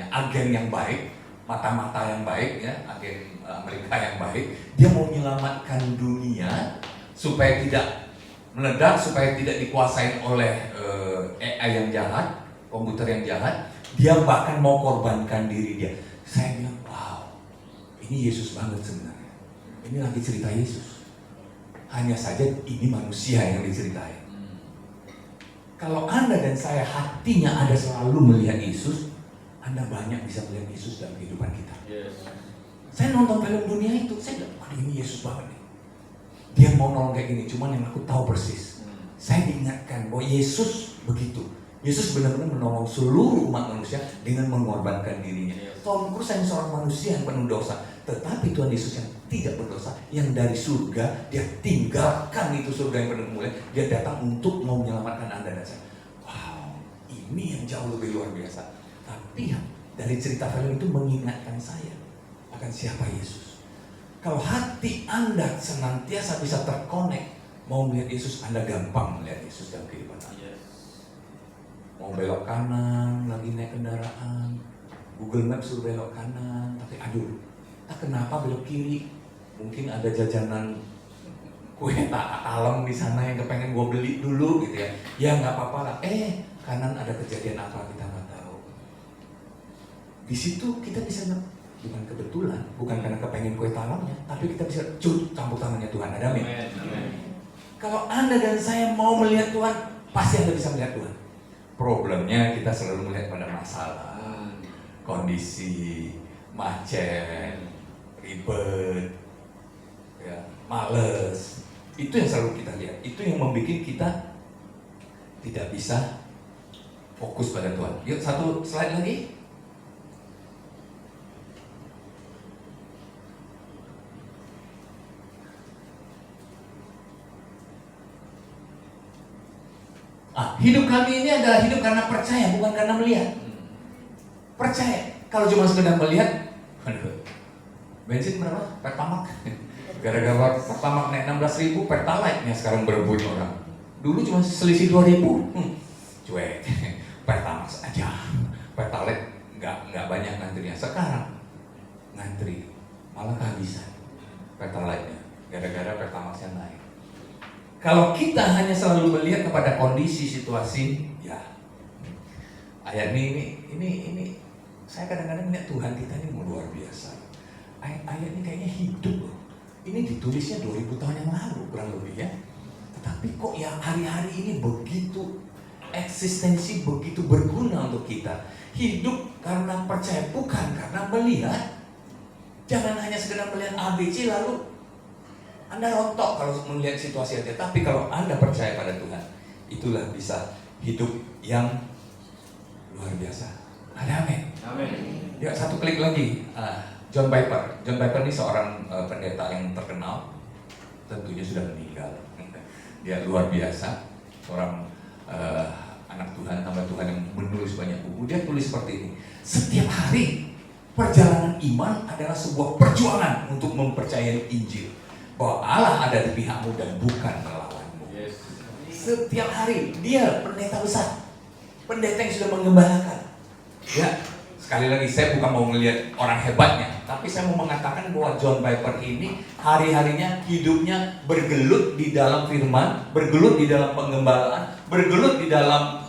agen yang baik, mata-mata yang baik ya, agen Amerika yang baik, dia mau menyelamatkan dunia supaya tidak meledak, supaya tidak dikuasai oleh AI yang jahat, komputer yang jahat. Dia bahkan mau korbankan diri dia. Saya bilang, wow, ini Yesus banget sebenarnya. Ini lagi cerita Yesus. Hanya saja ini manusia yang diceritain. Kalau Anda dan saya hatinya ada selalu melihat Yesus, Anda banyak bisa melihat Yesus dalam kehidupan kita. Saya nonton film dunia itu, saya bilang, waduh ini Yesus banget nih. Dia mau nolong kayak gini, cuman yang aku tahu persis. Saya diingatkan bahwa Yesus begitu. Yesus benar-benar menolong seluruh umat manusia dengan mengorbankan dirinya. Tom Cruise hanya seorang manusia yang penuh dosa, tetapi Tuhan Yesus yang tidak berdosa, yang dari surga, dia tinggalkan itu surga yang penuh mulia, dia datang untuk mau menyelamatkan Anda dan saya. Wow, ini yang jauh lebih luar biasa. Tapi dari cerita film itu mengingatkan saya akan siapa Yesus. Kalau hati Anda senantiasa bisa terkonek, mau melihat Yesus, Anda gampang melihat Yesus dalam kehidupan Anda. Mau belok kanan, lagi naik kendaraan, Google Maps suruh belok kanan, tapi aduh, tak kenapa belok kiri? Mungkin ada jajanan kue alam di sana yang kepengen gue beli dulu gitu ya. Ya nggak apa-apa lah. Kanan ada kejadian apa kita nggak tahu. Di situ kita bisa bukan kebetulan, bukan karena kepengen kue talamnya, tapi kita bisa campur tangannya Tuhan. Ada amin. Kalau Anda dan saya mau melihat Tuhan, pasti Anda bisa melihat Tuhan. Problemnya kita selalu melihat pada masalah, kondisi, macet, ribet, ya, males. Itu yang selalu kita lihat. Itu yang membuat kita tidak bisa fokus pada Tuhan. Yuk satu slide lagi. Hidup kami ini adalah hidup karena percaya, bukan karena melihat. Percaya. Kalau cuma sekedar melihat, bensin berapa? Pertamax. Gara-gara Pertamax naik 16.000, Pertalite-nya sekarang berebut orang. Dulu cuma selisih 2.000. Cuek. Pertamax aja. Pertalite nggak banyak ngantrinya. Sekarang ngantri malah kehabisan Pertalite-nya. Gara-gara Pertamax-nya naik. Kalau kita hanya selalu melihat kepada kondisi situasi, ya ayat ini saya kadang-kadang melihat Tuhan kita ini luar biasa. Ayat ini kayaknya hidup loh. Ini ditulisnya 2000 tahun yang lalu kurang lebih ya. Tetapi kok ya hari-hari ini begitu eksistensi, begitu berguna untuk kita. Hidup karena percaya, bukan karena melihat. Jangan hanya sekedar melihat ABC lalu Anda rontok kalau melihat situasi aja, tapi kalau Anda percaya pada Tuhan, itulah bisa hidup yang luar biasa. Ada amin. Amin. Ya satu klik lagi. John Piper. John Piper ini seorang pendeta yang terkenal, tentunya sudah meninggal. Dia luar biasa, seorang anak Tuhan, hamba Tuhan yang menulis banyak buku. Dia tulis seperti ini. Setiap hari perjalanan iman adalah sebuah perjuangan untuk mempercayai Injil. Bahwa Allah ada di pihakmu dan bukan melawanmu. Yes. Setiap hari dia pendeta besar, pendeta yang sudah mengembalakan. Ya, sekali lagi saya bukan mau melihat orang hebatnya, tapi saya mau mengatakan bahwa John Piper ini hari-harinya hidupnya bergelut di dalam firman, bergelut di dalam pengembalaan, bergelut di dalam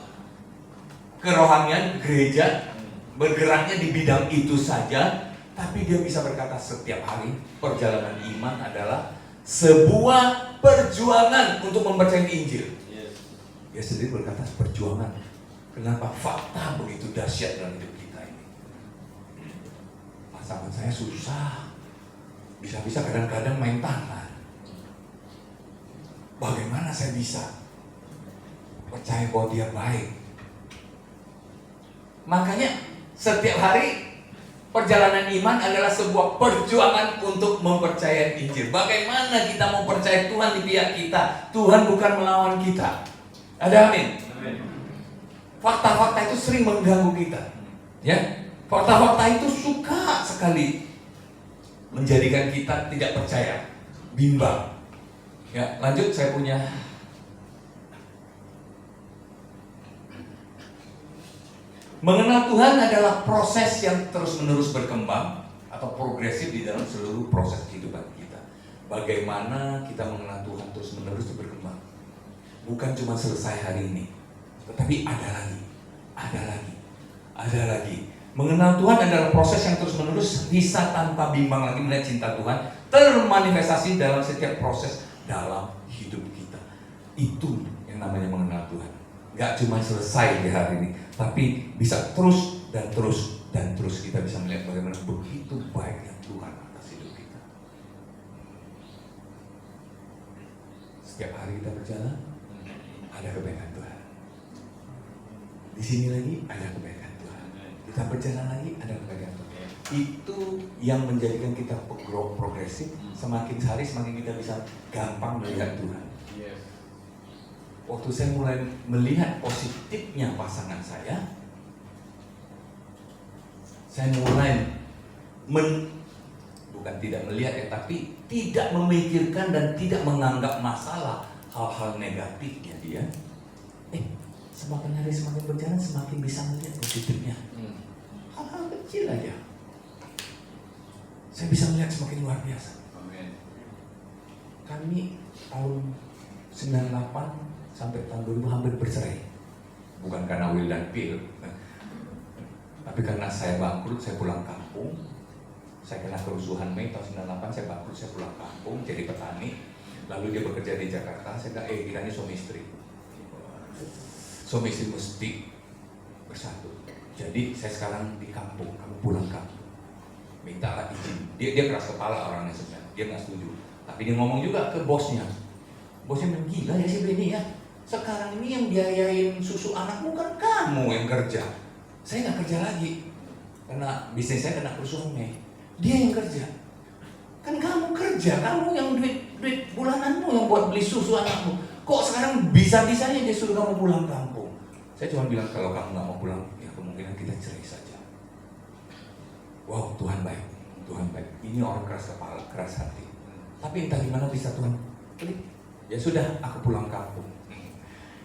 kerohanian gereja, bergeraknya di bidang itu saja. Tapi dia bisa berkata setiap hari perjalanan iman adalah sebuah perjuangan untuk mempercayai Injil. Yes. Dia sendiri berkata perjuangan. Kenapa? Fakta begitu dahsyat dalam hidup kita ini. Pasangan saya susah. Bisa-bisa kadang-kadang main tangan. Bagaimana saya bisa percaya bahwa dia baik? Makanya setiap hari perjalanan iman adalah sebuah perjuangan untuk mempercayai Injil. Bagaimana kita mau percaya Tuhan di pihak kita? Tuhan bukan melawan kita. Ada amin? Amin. Fakta-fakta itu sering mengganggu kita. Ya, fakta-fakta itu suka sekali menjadikan kita tidak percaya, bimbang. Ya, lanjut saya punya mengenal Tuhan adalah proses yang terus-menerus berkembang atau progresif di dalam seluruh proses kehidupan kita. Bagaimana kita mengenal Tuhan terus-menerus itu berkembang. Bukan cuma selesai hari ini, tetapi ada lagi, ada lagi, ada lagi. Mengenal Tuhan adalah proses yang terus-menerus, bisa tanpa bimbang lagi melihat cinta Tuhan termanifestasi dalam setiap proses dalam hidup kita. Itu yang namanya mengenal Tuhan. Gak cuma selesai di hari ini, tapi bisa terus dan terus dan terus kita bisa melihat bagaimana begitu baiknya Tuhan atas hidup kita. Setiap hari kita berjalan, ada kebaikan Tuhan. Di sini lagi ada kebaikan Tuhan. Kita berjalan lagi ada kebaikan Tuhan. Itu yang menjadikan kita progresif. Semakin hari semakin kita bisa gampang melihat Tuhan. Waktu saya mulai melihat positifnya pasangan saya mulai bukan tidak melihat ya, tapi tidak memikirkan dan tidak menganggap masalah hal-hal negatifnya dia. Semakin hari semakin berjalan semakin bisa melihat positifnya. Hal-hal kecil aja saya bisa melihat semakin luar biasa. Kami tahun 98 sampai tahun 2000 hampir bercerai. Bukan karena will dan pill, tapi karena saya bangkrut, saya pulang kampung. Saya kena kerusuhan Mei tahun 98, saya bangkrut, saya pulang kampung jadi petani. Lalu dia bekerja di Jakarta. Saya bilang, kita ini suami istri. Suami istri mesti bersatu. Jadi saya sekarang di kampung, kamu pulang kampung. Mintalah izin. Dia keras kepala orangnya sebenarnya. Dia nggak setuju. Tapi dia ngomong juga ke bosnya. Bosnya bilang, gila ya si Benny ya. Sekarang ini yang biayain susu anakmu kan kamu yang kerja. Saya nggak kerja lagi karena bisnis saya kena kerusuhan Mei. Dia yang kerja. Kan kamu kerja, kamu yang duit bulananmu yang buat beli susu anakmu. Kok sekarang bisa-bisanya dia suruh kamu pulang kampung? Saya cuma bilang kalau kamu nggak mau pulang, ya kemungkinan kita cerai saja. Wow, Tuhan baik, Tuhan baik. Ini orang keras kepala, keras hati. Tapi entah gimana bisa Tuhan klik. Ya sudah, aku pulang kampung.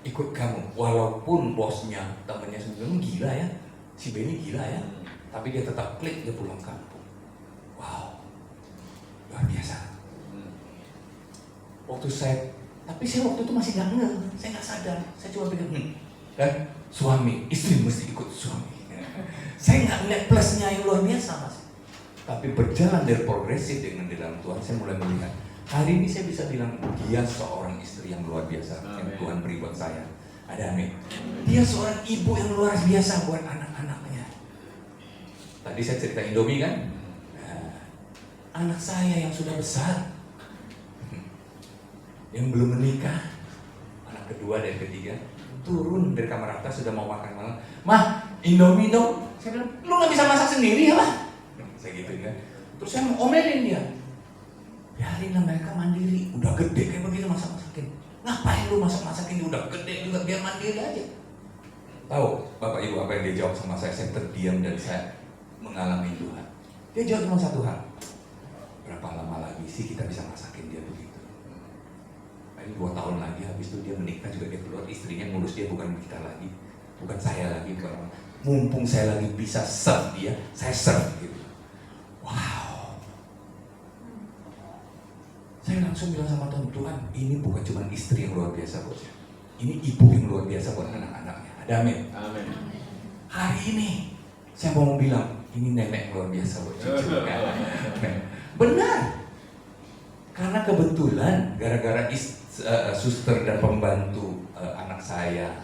Ikut kamu, walaupun bosnya, temannya sebenarnya gila ya, si Benny gila ya, tapi dia tetap klik, dia pulang kampung. Wow, luar biasa. Tapi saya waktu itu masih nggak ngeh, saya nggak sadar, saya cuma pikir, kan suami, istri mesti ikut suami. Saya nggak melihat plusnya yang luar biasa mas. Tapi berjalan dari progresif dengan di dalam Tuhan, saya mulai melihat. Hari ini saya bisa bilang dia seorang istri yang luar biasa. Amen. Yang Tuhan beri buat saya. Ada amin. Dia seorang ibu yang luar biasa buat anak-anaknya. Tadi saya cerita Indomie kan. Nah, anak saya yang sudah besar, yang belum menikah, anak kedua dan ketiga, turun dari kamar atas sudah mau makan malam. Mah, Indomie dong. Saya bilang, lu nggak bisa masak sendiri ya lah. Saya gitu kan. Terus saya mau omelin dia. Biarinlah mereka mandiri, udah gede kayak begitu masak-masakin. Ngapain lu masak-masakin, udah gede juga biar mandiri aja. Tahu Bapak Ibu apa yang dia jawab sama saya? Saya terdiam dan saya mengalami Tuhan. Dia jawab cuma satu hal. Berapa lama lagi sih kita bisa masakin dia begitu? Ini 2 tahun lagi, habis itu dia menikah juga, dia keluar, istrinya ngurus dia, bukan kita lagi, bukan saya lagi, bukan orang. Mumpung saya lagi bisa serve dia, saya serve gitu. Wow. Saya langsung bilang sama Tuhan, ini bukan cuma istri yang luar biasa buat saya. Ini ibu yang luar biasa buat anak-anaknya. Ada amin. Amin. Hari ini saya mau bilang, ini nenek luar biasa buat cucu. Benar. Karena kebetulan gara-gara suster dan pembantu anak saya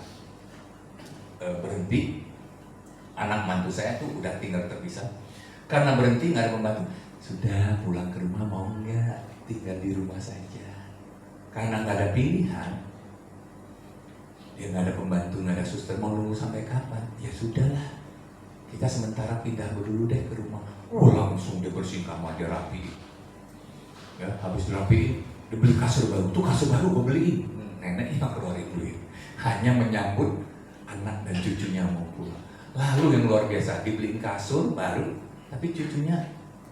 berhenti, anak mantu saya tuh udah tinggal terpisah. Karena berhenti nggak ada pembantu, sudah pulang ke rumah mau nggak? Tinggal di rumah saja. Karena nggak ada pilihan, dia nggak ada pembantu, nggak ada suster, mau nunggu sampai kapan? Ya sudahlah, kita sementara pindah dulu deh ke rumah. Langsung dia bersihin kamar, dia rapi. Ya, habis dirapiin, dia beli kasur baru. Tuh kasur baru gue beliin. Nenek yang keluarin duit, hanya menyambut anak dan cucunya mau pulang. Lalu yang luar biasa, dibeliin kasur baru, tapi cucunya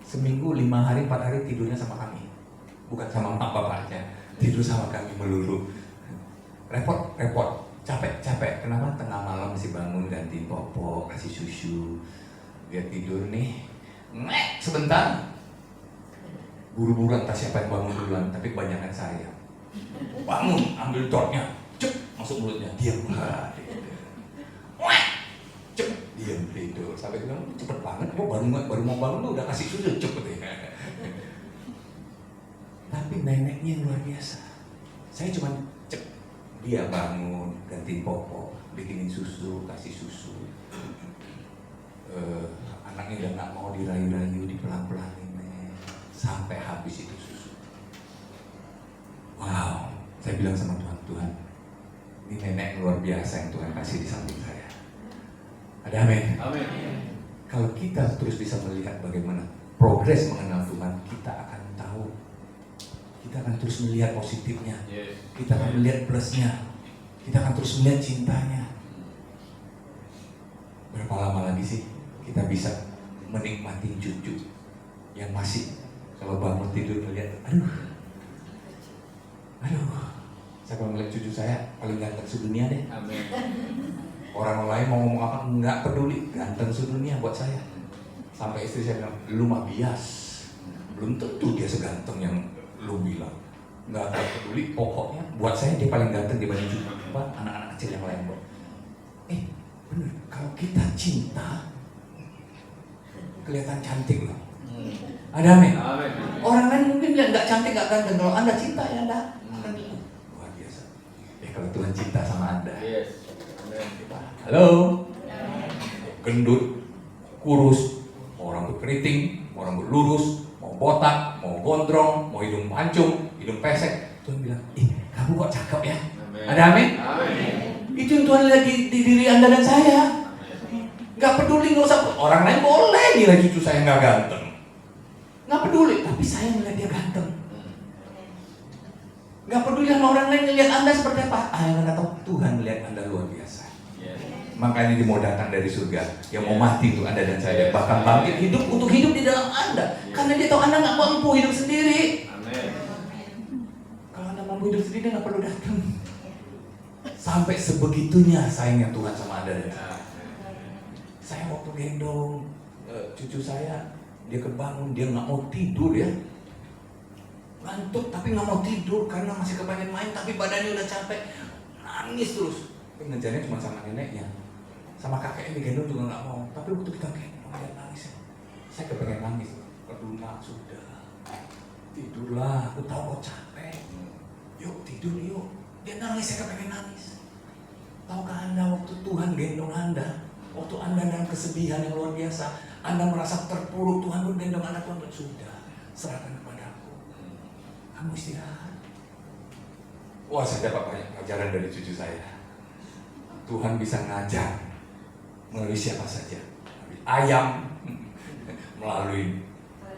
seminggu 5 hari 4 hari tidurnya sama kami, bukan sama mak bapaknya, tidur sama kami melulu. Repot, capek. Kenapa? Tengah malam mesti bangun ganti popok, kasih susu, dia tidur nih, sebentar, buru-buru entah siapa yang bangun duluan, tapi kebanyakan saya. Bangun, ambil tornya, cep, masuk mulutnya, diam. Cep, diam tidur. Sampai bilang cepet banget, kok baru mau bangun lu udah kasih susu cepet ya. Tapi neneknya yang luar biasa. Saya cuma cep, dia bangun, ganti popok, bikinin susu, kasih susu. Anaknya udah nggak mau dirayu-rayu, dipelan-pelanin sampai habis itu susu. Wow, saya bilang sama Tuhan, ini nenek luar biasa yang Tuhan kasih di samping saya. Ada amin? Amin. Kalau kita terus bisa melihat bagaimana progres mengenal Tuhan, kita akan tahu. Kita akan terus melihat positifnya. Kita akan melihat plusnya. Kita akan terus melihat cintanya. Berapa lama lagi sih kita bisa menikmati cucu yang masih kalau bangun tidur melihat, aduh, saya kalau melihat cucu saya paling ganteng sedunia deh. Amin. Orang lain mau ngomong apa nggak peduli, ganteng sedunia buat saya. Sampai istri saya bilang, lu mah bias, belum tentu dia seganteng yang lu bilang. Nggak peduli, pokoknya buat saya dia paling ganteng dibanding anak-anak kecil yang lain. Bener, kalau kita cinta kelihatan cantik loh. Ada amin? Amin. Orang lain mungkin lihat nggak cantik, nggak ganteng. Kalau Anda cinta ya Anda akan luar biasa. Kalau Tuhan cinta sama Anda. Yes. Halo. Gendut, kurus, mau rambut keriting, mau rambut lurus, mau botak, mau gondrong, mau hidung mancung, hidung pesek. Tuhan bilang, kamu kok cakep ya? Amin. Ada amin? Amin. Itu yang Tuhan lihat di diri Anda dan saya. Nggak peduli, nggak usah. Orang lain boleh nilai cucu saya nggak ganteng. Nggak peduli, tapi saya melihat dia ganteng. Nggak peduli sama orang lain melihat Anda seperti apa. Yang Anda tahu, Tuhan melihat Anda luar biasa. Makanya dia mau datang dari surga, yang mau mati untuk Anda dan saya, bahkan bangkit hidup untuk hidup di dalam Anda, karena dia tahu Anda nggak mampu hidup sendiri. Amin. Kalau Anda mampu hidup sendiri, nggak perlu datang. Sampai sebegitunya sayangnya Tuhan sama Anda dan saya. Saya waktu gendong cucu saya, dia kebangun, dia nggak mau tidur ya, ngantuk tapi nggak mau tidur karena masih kepengen main, tapi badannya udah capek, nangis terus. Ngejarnya cuma sama neneknya. Sama kakeknya digendong juga nggak mau. Tapi waktu kita gendong dia nangis. Saya kepengen nangis. Kedua sudah tidurlah. Aku tahu kau capek. Yuk tidur yuk. Dia nangis, saya kepengen nangis. Tahukah Anda waktu Tuhan gendong Anda, waktu Anda dalam kesedihan yang luar biasa, Anda merasa terpuruk, Tuhan pun gendong Anda, Tuhan sudah serahkan kepadaku. Kamu istirahat. Wah, saya dapat banyak pelajaran dari cucu saya. Tuhan bisa ngajar melalui siapa saja, melalui ayam, melalui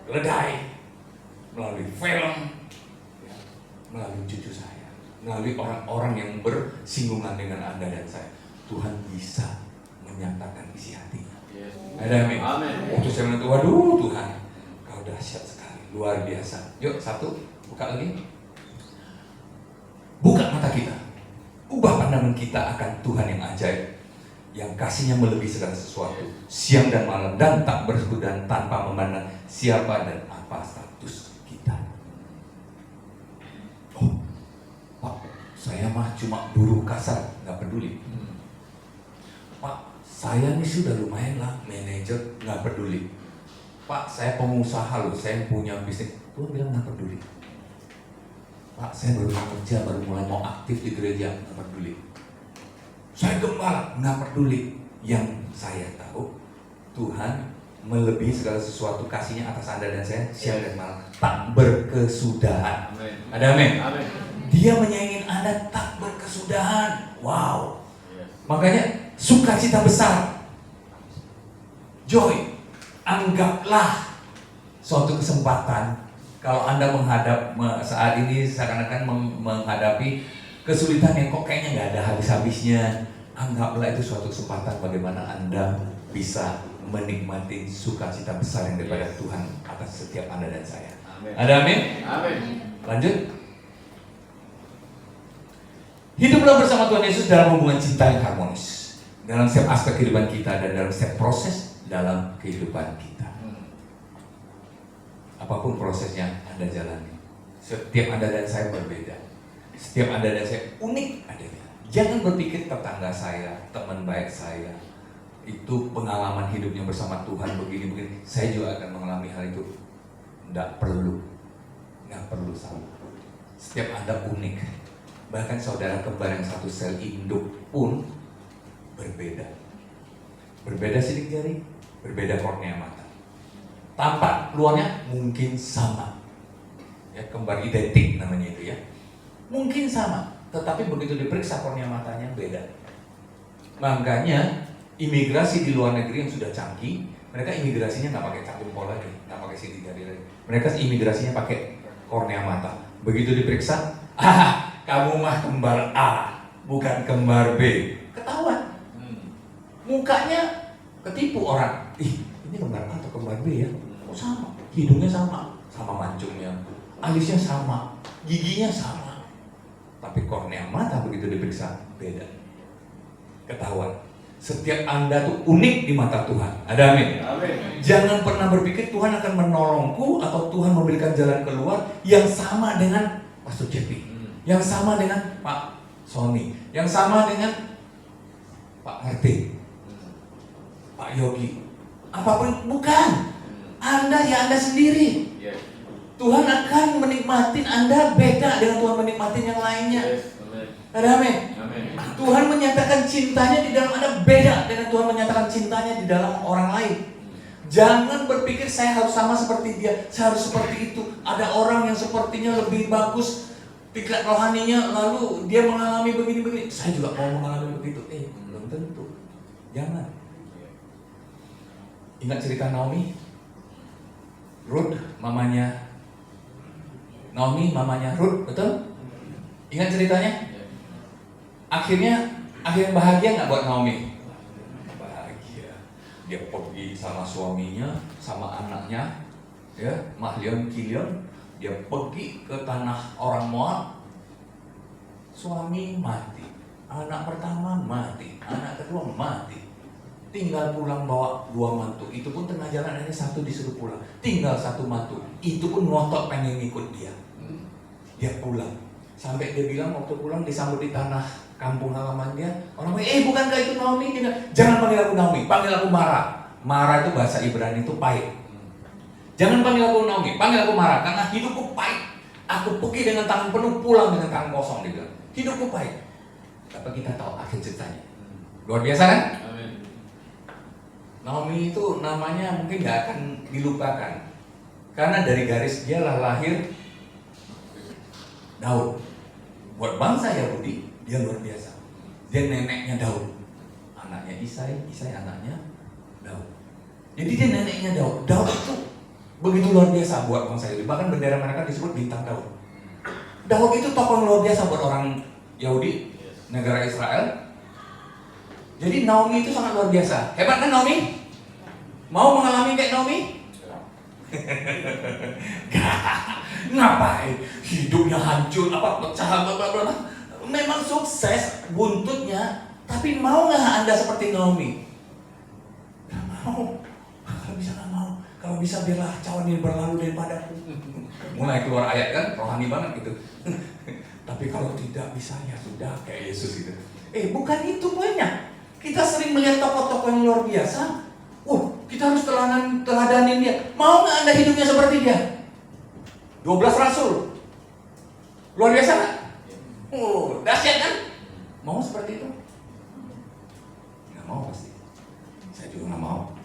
keledai, melalui film, melalui cucu saya, melalui orang-orang yang bersinggungan dengan Anda dan saya. Tuhan bisa menyatakan isi hatinya. Ada amin. Waktu saya bilang, waduh Tuhan, kau dahsyat sekali, luar biasa. Yuk satu, buka lagi. Buka mata kita. Ubah pandangan kita akan Tuhan yang ajaib, yang kasihnya melebihi segala sesuatu, siang dan malam, dan tak berkesudahan tanpa memandang siapa dan apa status kita. Oh, Pak, saya mah cuma buruh kasar, nggak peduli. Pak, saya ini sudah lumayan lah, manajer, nggak peduli. Pak, saya pengusaha loh, saya punya bisnis. Tuhan bilang nggak peduli. Pak, saya baru kerja, baru mulai mau aktif di gereja, nggak peduli. Saya gembala, nggak peduli. Yang saya tahu, Tuhan melebihi segala sesuatu kasihnya atas Anda dan saya, siang dan malam, tak berkesudahan. Amen. Ada amin? Amen. Dia menyayangi Anda tak berkesudahan. Wow. Makanya sukacita besar, joy, anggaplah suatu kesempatan. Kalau Anda menghadap saat ini seakan-akan menghadapi kesulitan yang kok kayaknya nggak ada habis-habisnya, anggaplah itu suatu kesempatan bagaimana Anda bisa menikmati sukacita besar yang daripada Tuhan atas setiap Anda dan saya. Ada amin? Amin. Lanjut. Hiduplah bersama Tuhan Yesus dalam hubungan cinta yang harmonis, dalam setiap aspek kehidupan kita dan dalam setiap proses dalam kehidupan kita. Apapun prosesnya Anda jalani, setiap Anda dan saya berbeda. Setiap Anda dan saya unik adanya. Jangan berpikir tetangga saya, teman baik saya, itu pengalaman hidupnya bersama Tuhan begini-begini, saya juga akan mengalami hal itu. Nggak perlu sama. Setiap Anda unik. Bahkan saudara kembar yang satu sel induk pun berbeda. Berbeda sidik jari, berbeda kornea mata. Tampak luarnya mungkin sama. Ya, kembar identik namanya itu ya. Mungkin sama, tetapi begitu diperiksa kornea matanya beda. Makanya imigrasi di luar negeri yang sudah canggih, mereka imigrasinya nggak pakai cap jempol lagi, nggak pakai sidik jari lagi. Mereka imigrasinya pakai kornea mata. Begitu diperiksa, kamu mah kembar A, bukan kembar B. Ketahuan. Mukanya ketipu orang. Ih, ini kembar A atau kembar B ya? Oh sama, hidungnya sama, sama mancungnya, alisnya sama, giginya sama. Tapi kornea mata begitu diperiksa beda. Ketahuan. Setiap Anda tuh unik di mata Tuhan. Ada amin? Amin. Jangan pernah berpikir Tuhan akan menolongku atau Tuhan memberikan jalan keluar yang sama dengan Pastor Cepi, yang sama dengan Pak Sony, yang sama dengan Pak Ngerti, Pak Yogi. Apapun, bukan. Anda ya Anda sendiri. Yes. Tuhan akan menikmati Anda beda dengan Tuhan menikmati yang lainnya. Yes. Amin. Ada amin? Amin. Tuhan menyatakan cintanya di dalam Anda beda dengan Tuhan menyatakan cintanya di dalam orang lain. Jangan berpikir saya harus sama seperti dia, saya harus seperti itu. Ada orang yang sepertinya lebih bagus tingkat rohaninya, lalu dia mengalami begini-begini. Saya juga mau mengalami begitu. Belum tentu. Jangan. Ingat cerita Naomi? Ruth, mamanya Naomi, mamanya Ruth, betul? Ingat ceritanya? Akhirnya bahagia nggak buat Naomi? Bahagia. Dia pergi sama suaminya, sama anaknya, ya, Mahlion, Kilion. Dia pergi ke tanah orang Moab. Suami mati, anak pertama mati, anak kedua mati. Tinggal pulang bawa 2 mantu. Itu pun tengah jalan hanya satu disuruh pulang. Tinggal 1 mantu. Itu pun ngotot pengen ikut dia. Dia pulang. Sampai dia bilang waktu pulang disambut di tanah kampung halaman dia. Orang bilang, bukankah itu Naomi? Dia bilang, jangan panggil aku Naomi, panggil aku Mara. Mara itu bahasa Ibrani itu pahit. Jangan panggil aku Naomi, panggil aku Mara. Karena hidupku pahit. Aku pergi dengan tangan penuh, pulang dengan tangan kosong. Dia bilang, hidupku pahit. Tapi kita tahu akhir ceritanya. Luar biasa kan? Amin. Naomi itu namanya mungkin gak akan dilupakan. Karena dari garis dialah lahir Daud. Buat bangsa Yahudi, dia luar biasa. Dia neneknya Daud. Anaknya Isai anaknya Daud. Jadi dia neneknya Daud. Daud itu begitu luar biasa buat bangsa Yahudi. Bahkan bendera mereka disebut bintang Daud. Daud itu tokoh luar biasa buat orang Yahudi, negara Israel. Jadi Naomi itu sangat luar biasa. Hebat kan Naomi? Mau mengalami kayak Naomi? Ngapain? Hidupnya hancur, pecah, memang sukses buntutnya, tapi mau nggak Anda seperti Naomi? Nggak mau. Kalau bisa nggak mau. Kalau bisa biarlah cawan ini berlalu daripadaku. Mulai keluar ayat kan, rohani banget gitu. Tapi kalau tidak bisa ya sudah kayak Yesus gitu. Bukan itu poinnya. Kita sering melihat tokoh-tokoh yang luar biasa. Kita harus teladanin dia. Mau nggak Anda hidupnya seperti dia? 12 rasul. Luar biasa nggak? Dahsyat kan? Mau seperti itu? Nggak mau pasti. Saya juga nggak mau.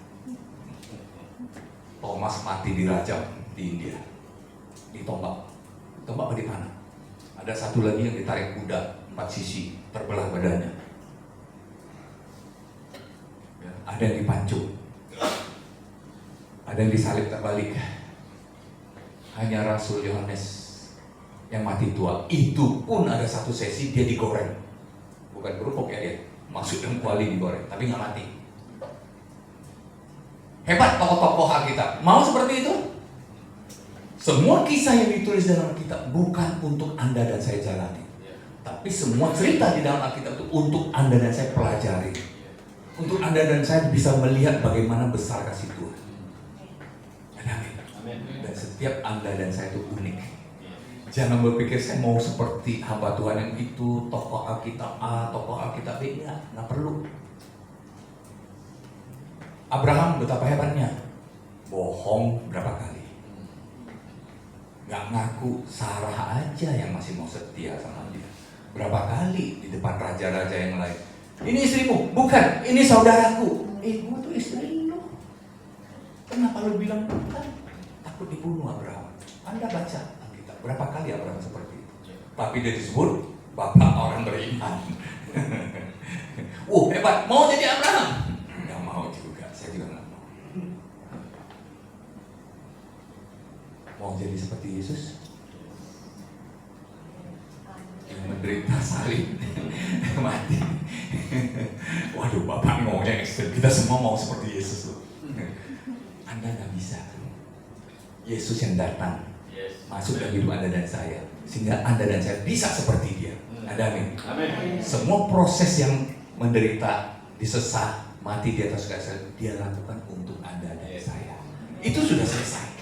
Thomas mati dirajam di India. Ditombak. Tombak di mana? Ada satu lagi yang ditarik kuda 4 sisi, terbelah badannya. Ada yang dipancung, ada yang disalib terbalik. Hanya Rasul Yohanes yang mati tua. Itu pun ada satu sesi dia digoreng, bukan kerupuk ya dia, masuk dalam kuali digoreng, tapi nggak mati. Hebat tokoh-tokoh Alkitab. Mau seperti itu? Semua kisah yang ditulis dalam Alkitab bukan untuk Anda dan saya jalani, tapi semua cerita di dalam Alkitab itu untuk Anda dan saya pelajari, untuk Anda dan saya bisa melihat bagaimana besar kasih Tuhan. Amin. Dan setiap Anda dan saya itu unik. Jangan berpikir saya mau seperti hamba Tuhan yang itu, tokoh Alkitab A, tokoh Alkitab B. Nggak perlu. Abraham betapa hebatnya, bohong berapa kali. Nggak ngaku, Sarah aja yang masih mau setia sama dia. Berapa kali di depan raja-raja yang lain, ini istrimu, bukan, ini saudaraku. Gua tuh istri lu. Kenapa lu bilang bukan? Takut dibunuh Abraham. Anda baca Alkitab, berapa kali Abraham seperti itu. Tapi dia disebut bapak orang beriman. Hebat, mau jadi Abraham? Nggak mau juga, saya juga nggak mau. Mau jadi seperti Yesus yang menderita salib, mati. Waduh, Bapak ngomongnya ekstrem. Kita semua mau seperti Yesus loh. Anda nggak bisa. Yesus yang datang masuk dalam hidup Anda dan saya, sehingga Anda dan saya bisa seperti Dia. Amin. Semua proses yang menderita, disesat, mati di atas kayu salib, Dia lakukan untuk Anda dan saya. Itu sudah selesai.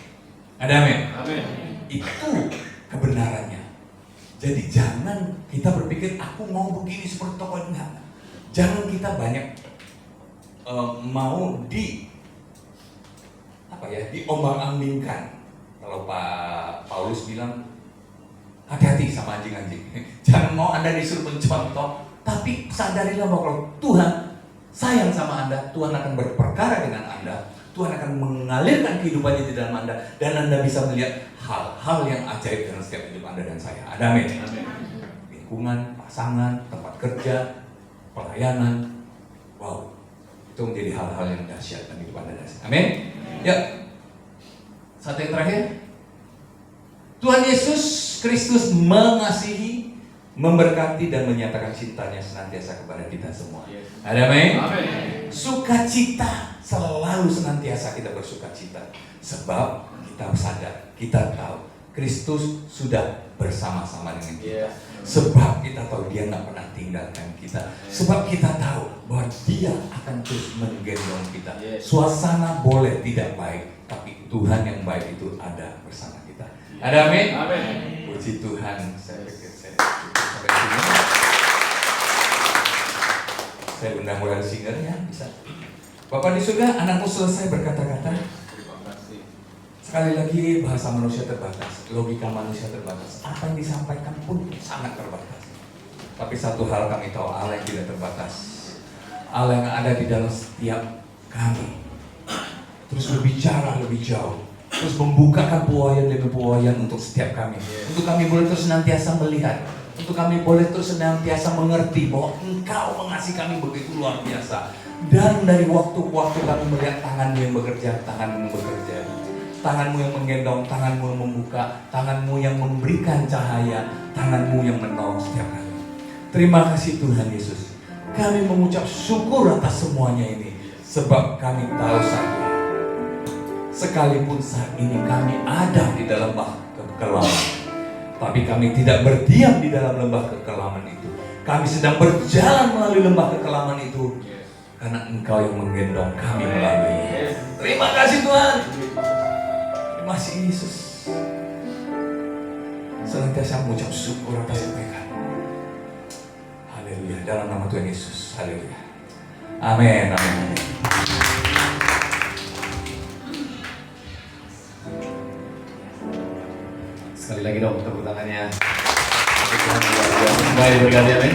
Amin. Itu kebenarannya. Jadi jangan kita berpikir aku mau begini seperti tokoh ini. Jangan kita banyak mau diombang-ambingkan. Kalau Pak Paulus bilang hati-hati sama anjing-anjing. Jangan mau Anda disuruh mencontoh, tapi sadarilah bahwa kalau Tuhan sayang sama Anda, Tuhan akan berperkara dengan Anda. Tuhan akan mengalirkan kehidupannya di dalam Anda, dan Anda bisa melihat hal-hal yang ajaib dalam setiap hidup Anda dan saya. Amin. Lingkungan, pasangan, tempat kerja, pelayanan. Wow, itu menjadi hal-hal yang dahsyat dalam hidup Anda dan saya. Amin. Ya, satu yang terakhir. Tuhan Yesus Kristus mengasihi, memberkati, dan menyatakan cintanya senantiasa kepada kita semua. Amin. Sukacita, selalu senantiasa kita bersukacita, sebab kita sadar, kita tahu Kristus sudah bersama-sama dengan kita. Sebab kita tahu Dia nggak pernah tinggalkan kita. Sebab kita tahu bahwa Dia akan terus menggendong kita. Suasana boleh tidak baik, tapi Tuhan yang baik itu ada bersama kita. Amin. Puji Tuhan. Saya pikir saya cukup sampai sini. Saya undang World Singer ya, bisa. Bapak di surga, anakmu selesai berkata-kata. Sekali lagi, bahasa manusia terbatas, logika manusia terbatas. Apa yang disampaikan pun sangat terbatas. Tapi satu hal kami tahu, Allah yang tidak terbatas. Allah yang ada di dalam setiap kami. Terus berbicara lebih jauh. Terus membukakan pewayan demi pewayan untuk setiap kami. Untuk kami boleh terus senantiasa melihat. Untuk kami boleh terus senantiasa mengerti bahwa Engkau mengasihi kami begitu luar biasa. Dan dari waktu ke waktu kami melihat tangan-Mu yang bekerja, tangan-Mu yang bekerja. Tangan-Mu yang menggendong, tangan-Mu yang membuka, tangan-Mu yang memberikan cahaya, tangan-Mu yang menolong setiap kami. Terima kasih Tuhan Yesus. Kami mengucap syukur atas semuanya ini. Sebab kami tahu satu, sekalipun saat ini kami ada di dalam lembah kekelaman, tapi kami tidak berdiam di dalam lembah kekelaman itu. Kami sedang berjalan melalui lembah kekelaman itu, karena Engkau yang menggendong kami melalui. Terima kasih Tuhan. Terima kasih Yesus. Senantiasa mengucap syukur atas kebaikan. Haleluya. Dalam nama Tuhan Yesus. Haleluya. Amin. Amin. Sekali lagi dong tepuk tangannya. Baik, berkati, amin.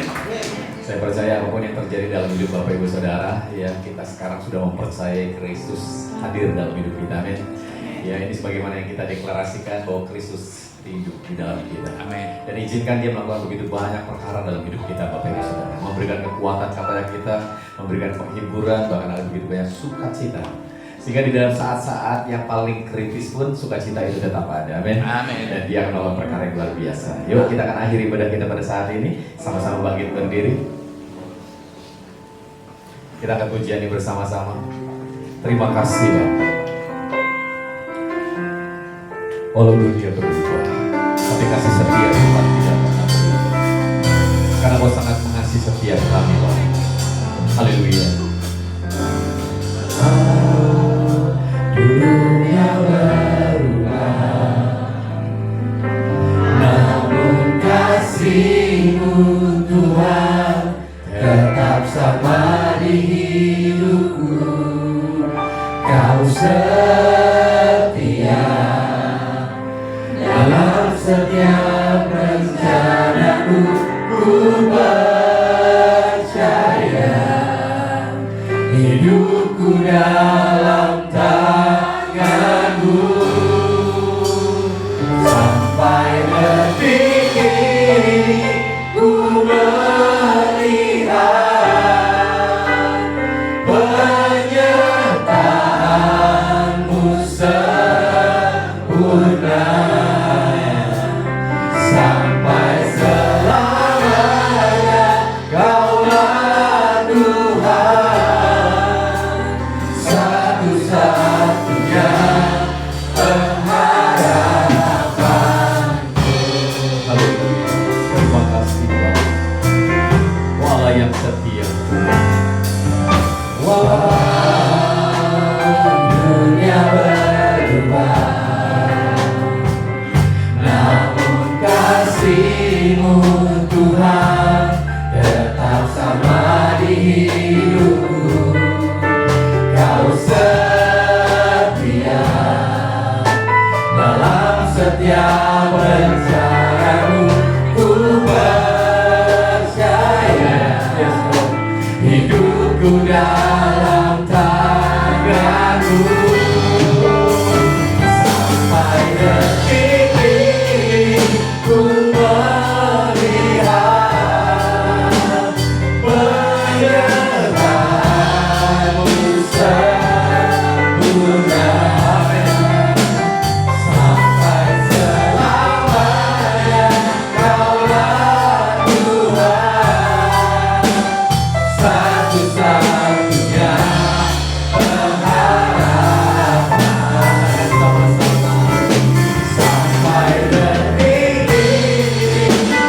Saya percaya apapun yang terjadi dalam hidup Bapak Ibu Saudara, ya kita sekarang sudah mempercayai Kristus hadir dalam hidup kita, amin. Ya ini sebagaimana yang kita deklarasikan bahwa Kristus hidup di dalam kita, amin. Dan izinkan Dia melakukan begitu banyak perkara dalam hidup kita, Bapak Ibu Saudara, memberikan kekuatan kepada kita, memberikan penghiburan, bahkan ada begitu banyak sukacita. Sehingga di dalam saat-saat yang paling kritis pun sukacita itu tetap ada, amin. Dan Dia akan melakukan perkara yang luar biasa. Yuk kita akan akhiri ibadah kita pada saat ini, sama-sama bangkit berdiri. Kita akan pujian ini bersama-sama. Terima kasih Bapak. Walau dunia berubah, tapi kasih setia Tuhan tidak pernah berubah. Karena Kau sangat mengasihi setiap kami Bapak. Haleluya. Dunia berubah, namun kasih-Mu Tuhan tetap sama di hidupku. Kau setia dalam setiap rencana-Mu. Ku percaya hidupku dalam tangan-Mu. Sampai detik ini ku melihat penyertaan-Mu sempurna. Sampai selamanya Kaulah Tuhan, satu-satunya pengharapanku. Haleluya. Terima kasih Tuhan. Walau yang setia walau dunia berubah, namun kasih-Mu Tuhan tetap sama di hidupku. Kau setia dalam setiap rencana-Mu. Ku percaya hidupku dalam tangan-Mu. Sampai detik ini ku melihat penyertaan-Mu sempurna. Sampai selamanya Kaulah Tuhan, satu-satunya pengharapan. Sampai detik ini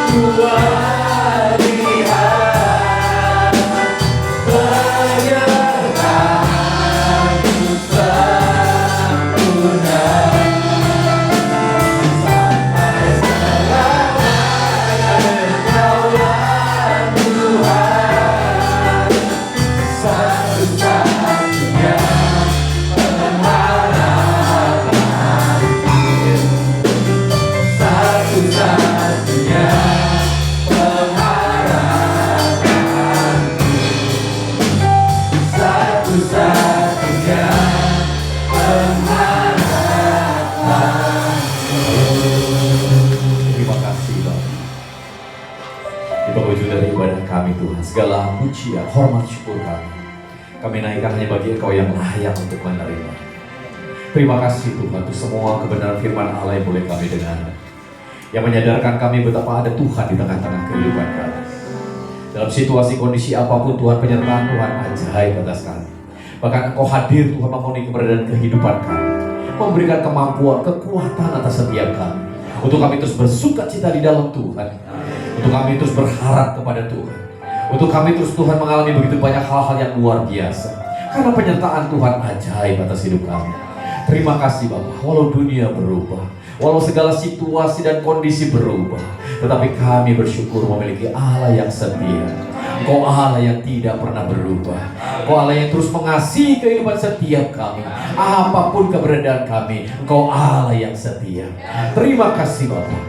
ku melihat penyertaan-Mu sempurna. Sampai selamanya Kaulah Tuhan, satu-satunya pengharapan. Satu-satunya pengharapan. Satu-satunya pengharapan. Terima kasih Bapak. Di penghujung dari ibadah kami Tuhan, segala pujian, hormat, syukur kami naikkan hanya bagi Engkau yang layak untuk menerima. Terima kasih Tuhan untuk semua kebenaran firman Allah yang boleh kami dengar, yang menyadarkan kami betapa ada Tuhan di tengah-tengah kehidupan kami. Dalam situasi kondisi apapun Tuhan, penyertaan Tuhan ajaib atas kami. Bahkan Engkau hadir Tuhan memenuhi keberadaan kehidupan kami, memberikan kemampuan, kekuatan atas setiap kami, untuk kami terus bersuka cita di dalam Tuhan, untuk kami terus berharap kepada Tuhan, untuk kami terus Tuhan mengalami begitu banyak hal-hal yang luar biasa, karena penyertaan Tuhan ajaib atas hidup kami. Terima kasih Bapak, walau dunia berubah, walau segala situasi dan kondisi berubah, tetapi kami bersyukur memiliki Allah yang setia. Engkau Allah yang tidak pernah berubah. Engkau Allah yang terus mengasihi kehidupan setiap kami. Apapun keberadaan kami, Engkau Allah yang setia. Terima kasih Bapak.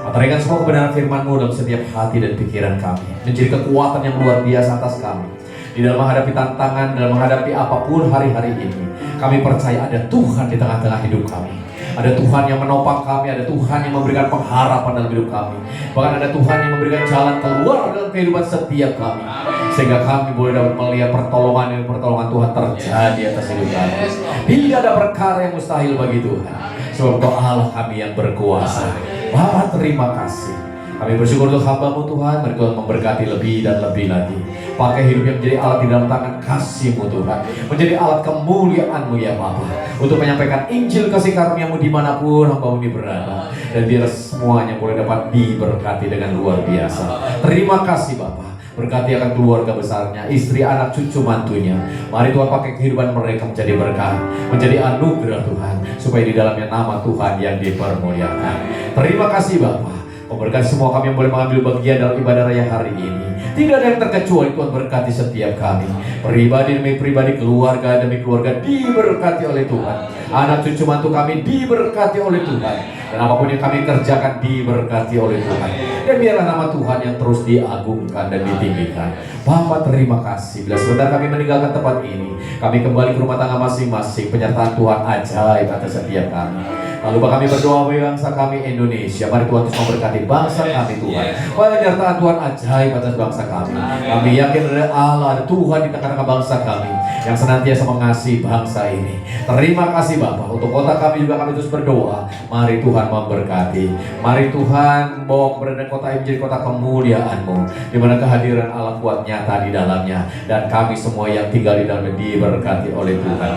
Materaikan semua kebenaran firman-Mu dalam setiap hati dan pikiran kami, menjadi kekuatan yang luar biasa atas kami di dalam menghadapi tantangan, dalam menghadapi apapun hari-hari ini. Kami percaya ada Tuhan di tengah-tengah hidup kami. Ada Tuhan yang menopang kami, ada Tuhan yang memberikan pengharapan dalam hidup kami. Bahkan ada Tuhan yang memberikan jalan keluar dalam kehidupan setiap kami, sehingga kami boleh dapat melihat pertolongan Tuhan terjadi atas hidup kami. Tidak ada perkara yang mustahil bagi Tuhan, sebab Engkau Allah kami yang berkuasa. Bapa terima kasih. Kami bersyukur untuk hamba-Mu Tuhan. Mari Tuhan memberkati lebih dan lebih lagi. Pakai hidup yang menjadi alat di dalam tangan kasih-Mu Tuhan. Menjadi alat kemuliaan-Mu ya Bapa. Untuk menyampaikan Injil kasih karunia-Mu dimanapun hamba-Mu ini berada. Dan biar semuanya boleh dapat diberkati dengan luar biasa. Terima kasih Bapa. Berkati akan keluarga besarnya, istri, anak, cucu, mantunya. Mari Tuhan pakai kehidupan mereka menjadi berkah, menjadi anugerah Tuhan, supaya di dalamnya nama Tuhan yang dipermuliakan. Terima kasih Bapa. Memberkati semua kami yang boleh mengambil bagian dalam ibadah raya hari ini. Tidak ada yang terkecuali, Tuhan berkati setiap kami. Pribadi demi pribadi, keluarga demi keluarga diberkati oleh Tuhan. Anak cucu mantu kami diberkati oleh Tuhan. Dan apapun yang kami kerjakan diberkati oleh Tuhan. Dan biarlah nama Tuhan yang terus diagungkan dan ditinggikan. Bapa terima kasih. Bila sebentar kami meninggalkan tempat ini, kami kembali ke rumah tangga masing-masing. Penyertaan Tuhan ajaib atas setiap kami. Lalu kami berdoa bagi bangsa kami Indonesia. Mari Tuhan terus memberkati bangsa kami Tuhan. Penyertaan Tuhan ajaib atas bangsa kami. Kami yakin ada Allah, ada Tuhan di tengah-tengah bangsa kami yang senantiasa mengasihi bangsa ini. Terima kasih Bapa. Untuk kota kami juga kami terus berdoa. Mari Tuhan memberkati. Mari Tuhan bawa keberadaan kota ini menjadi kota kemuliaan-Mu, di mana kehadiran Allah kuat nyata di dalamnya, dan kami semua yang tinggal di dalamnya diberkati oleh Tuhan.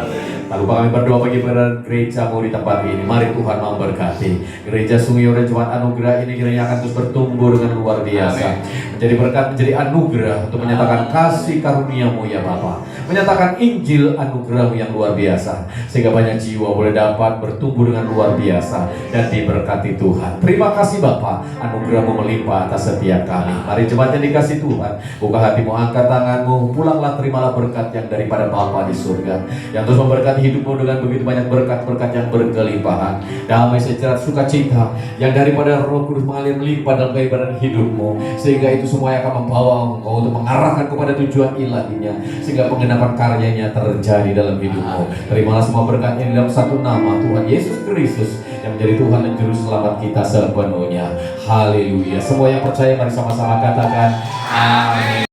Lalu kami berdoa bagi gereja-Mu di tempat ini. Mari Tuhan memberkati gereja Sungai Yodan Jemaat Anugerah ini, kiranya akan terus bertumbuh dengan luar biasa. Menjadi berkat, menjadi anugerah untuk menyatakan kasih karunia-Mu ya Bapa. Menyatakan Injil anugerah-Mu yang luar biasa, sehingga banyak jiwa boleh dapat bertumbuh dengan luar biasa dan diberkati Tuhan. Terima kasih Bapa, anugerah-Mu melimpah atas setiap kami. Mari jemaat yang dikasih Tuhan, buka hatimu, angkat tanganmu, pulanglah, terimalah berkat yang daripada Bapa di surga, yang terus memberkati hidupmu dengan begitu banyak berkat-berkat yang berkelimpahan, damai, sejahtera, sukacita yang daripada Roh Kudus mengalir melimpah dalam kehidupan hidupmu, sehingga itu semua yang akan membawa engkau untuk mengarahkan kepada tujuan ilahinya, sehingga penggenapan karyanya terjadi dalam hidupmu. Terimalah semua berkatnya dalam satu nama Tuhan Yesus Kristus yang menjadi Tuhan dan Juru Selamat kita sepenuhnya. Haleluya. Semua yang percaya mari sama-sama katakan amin.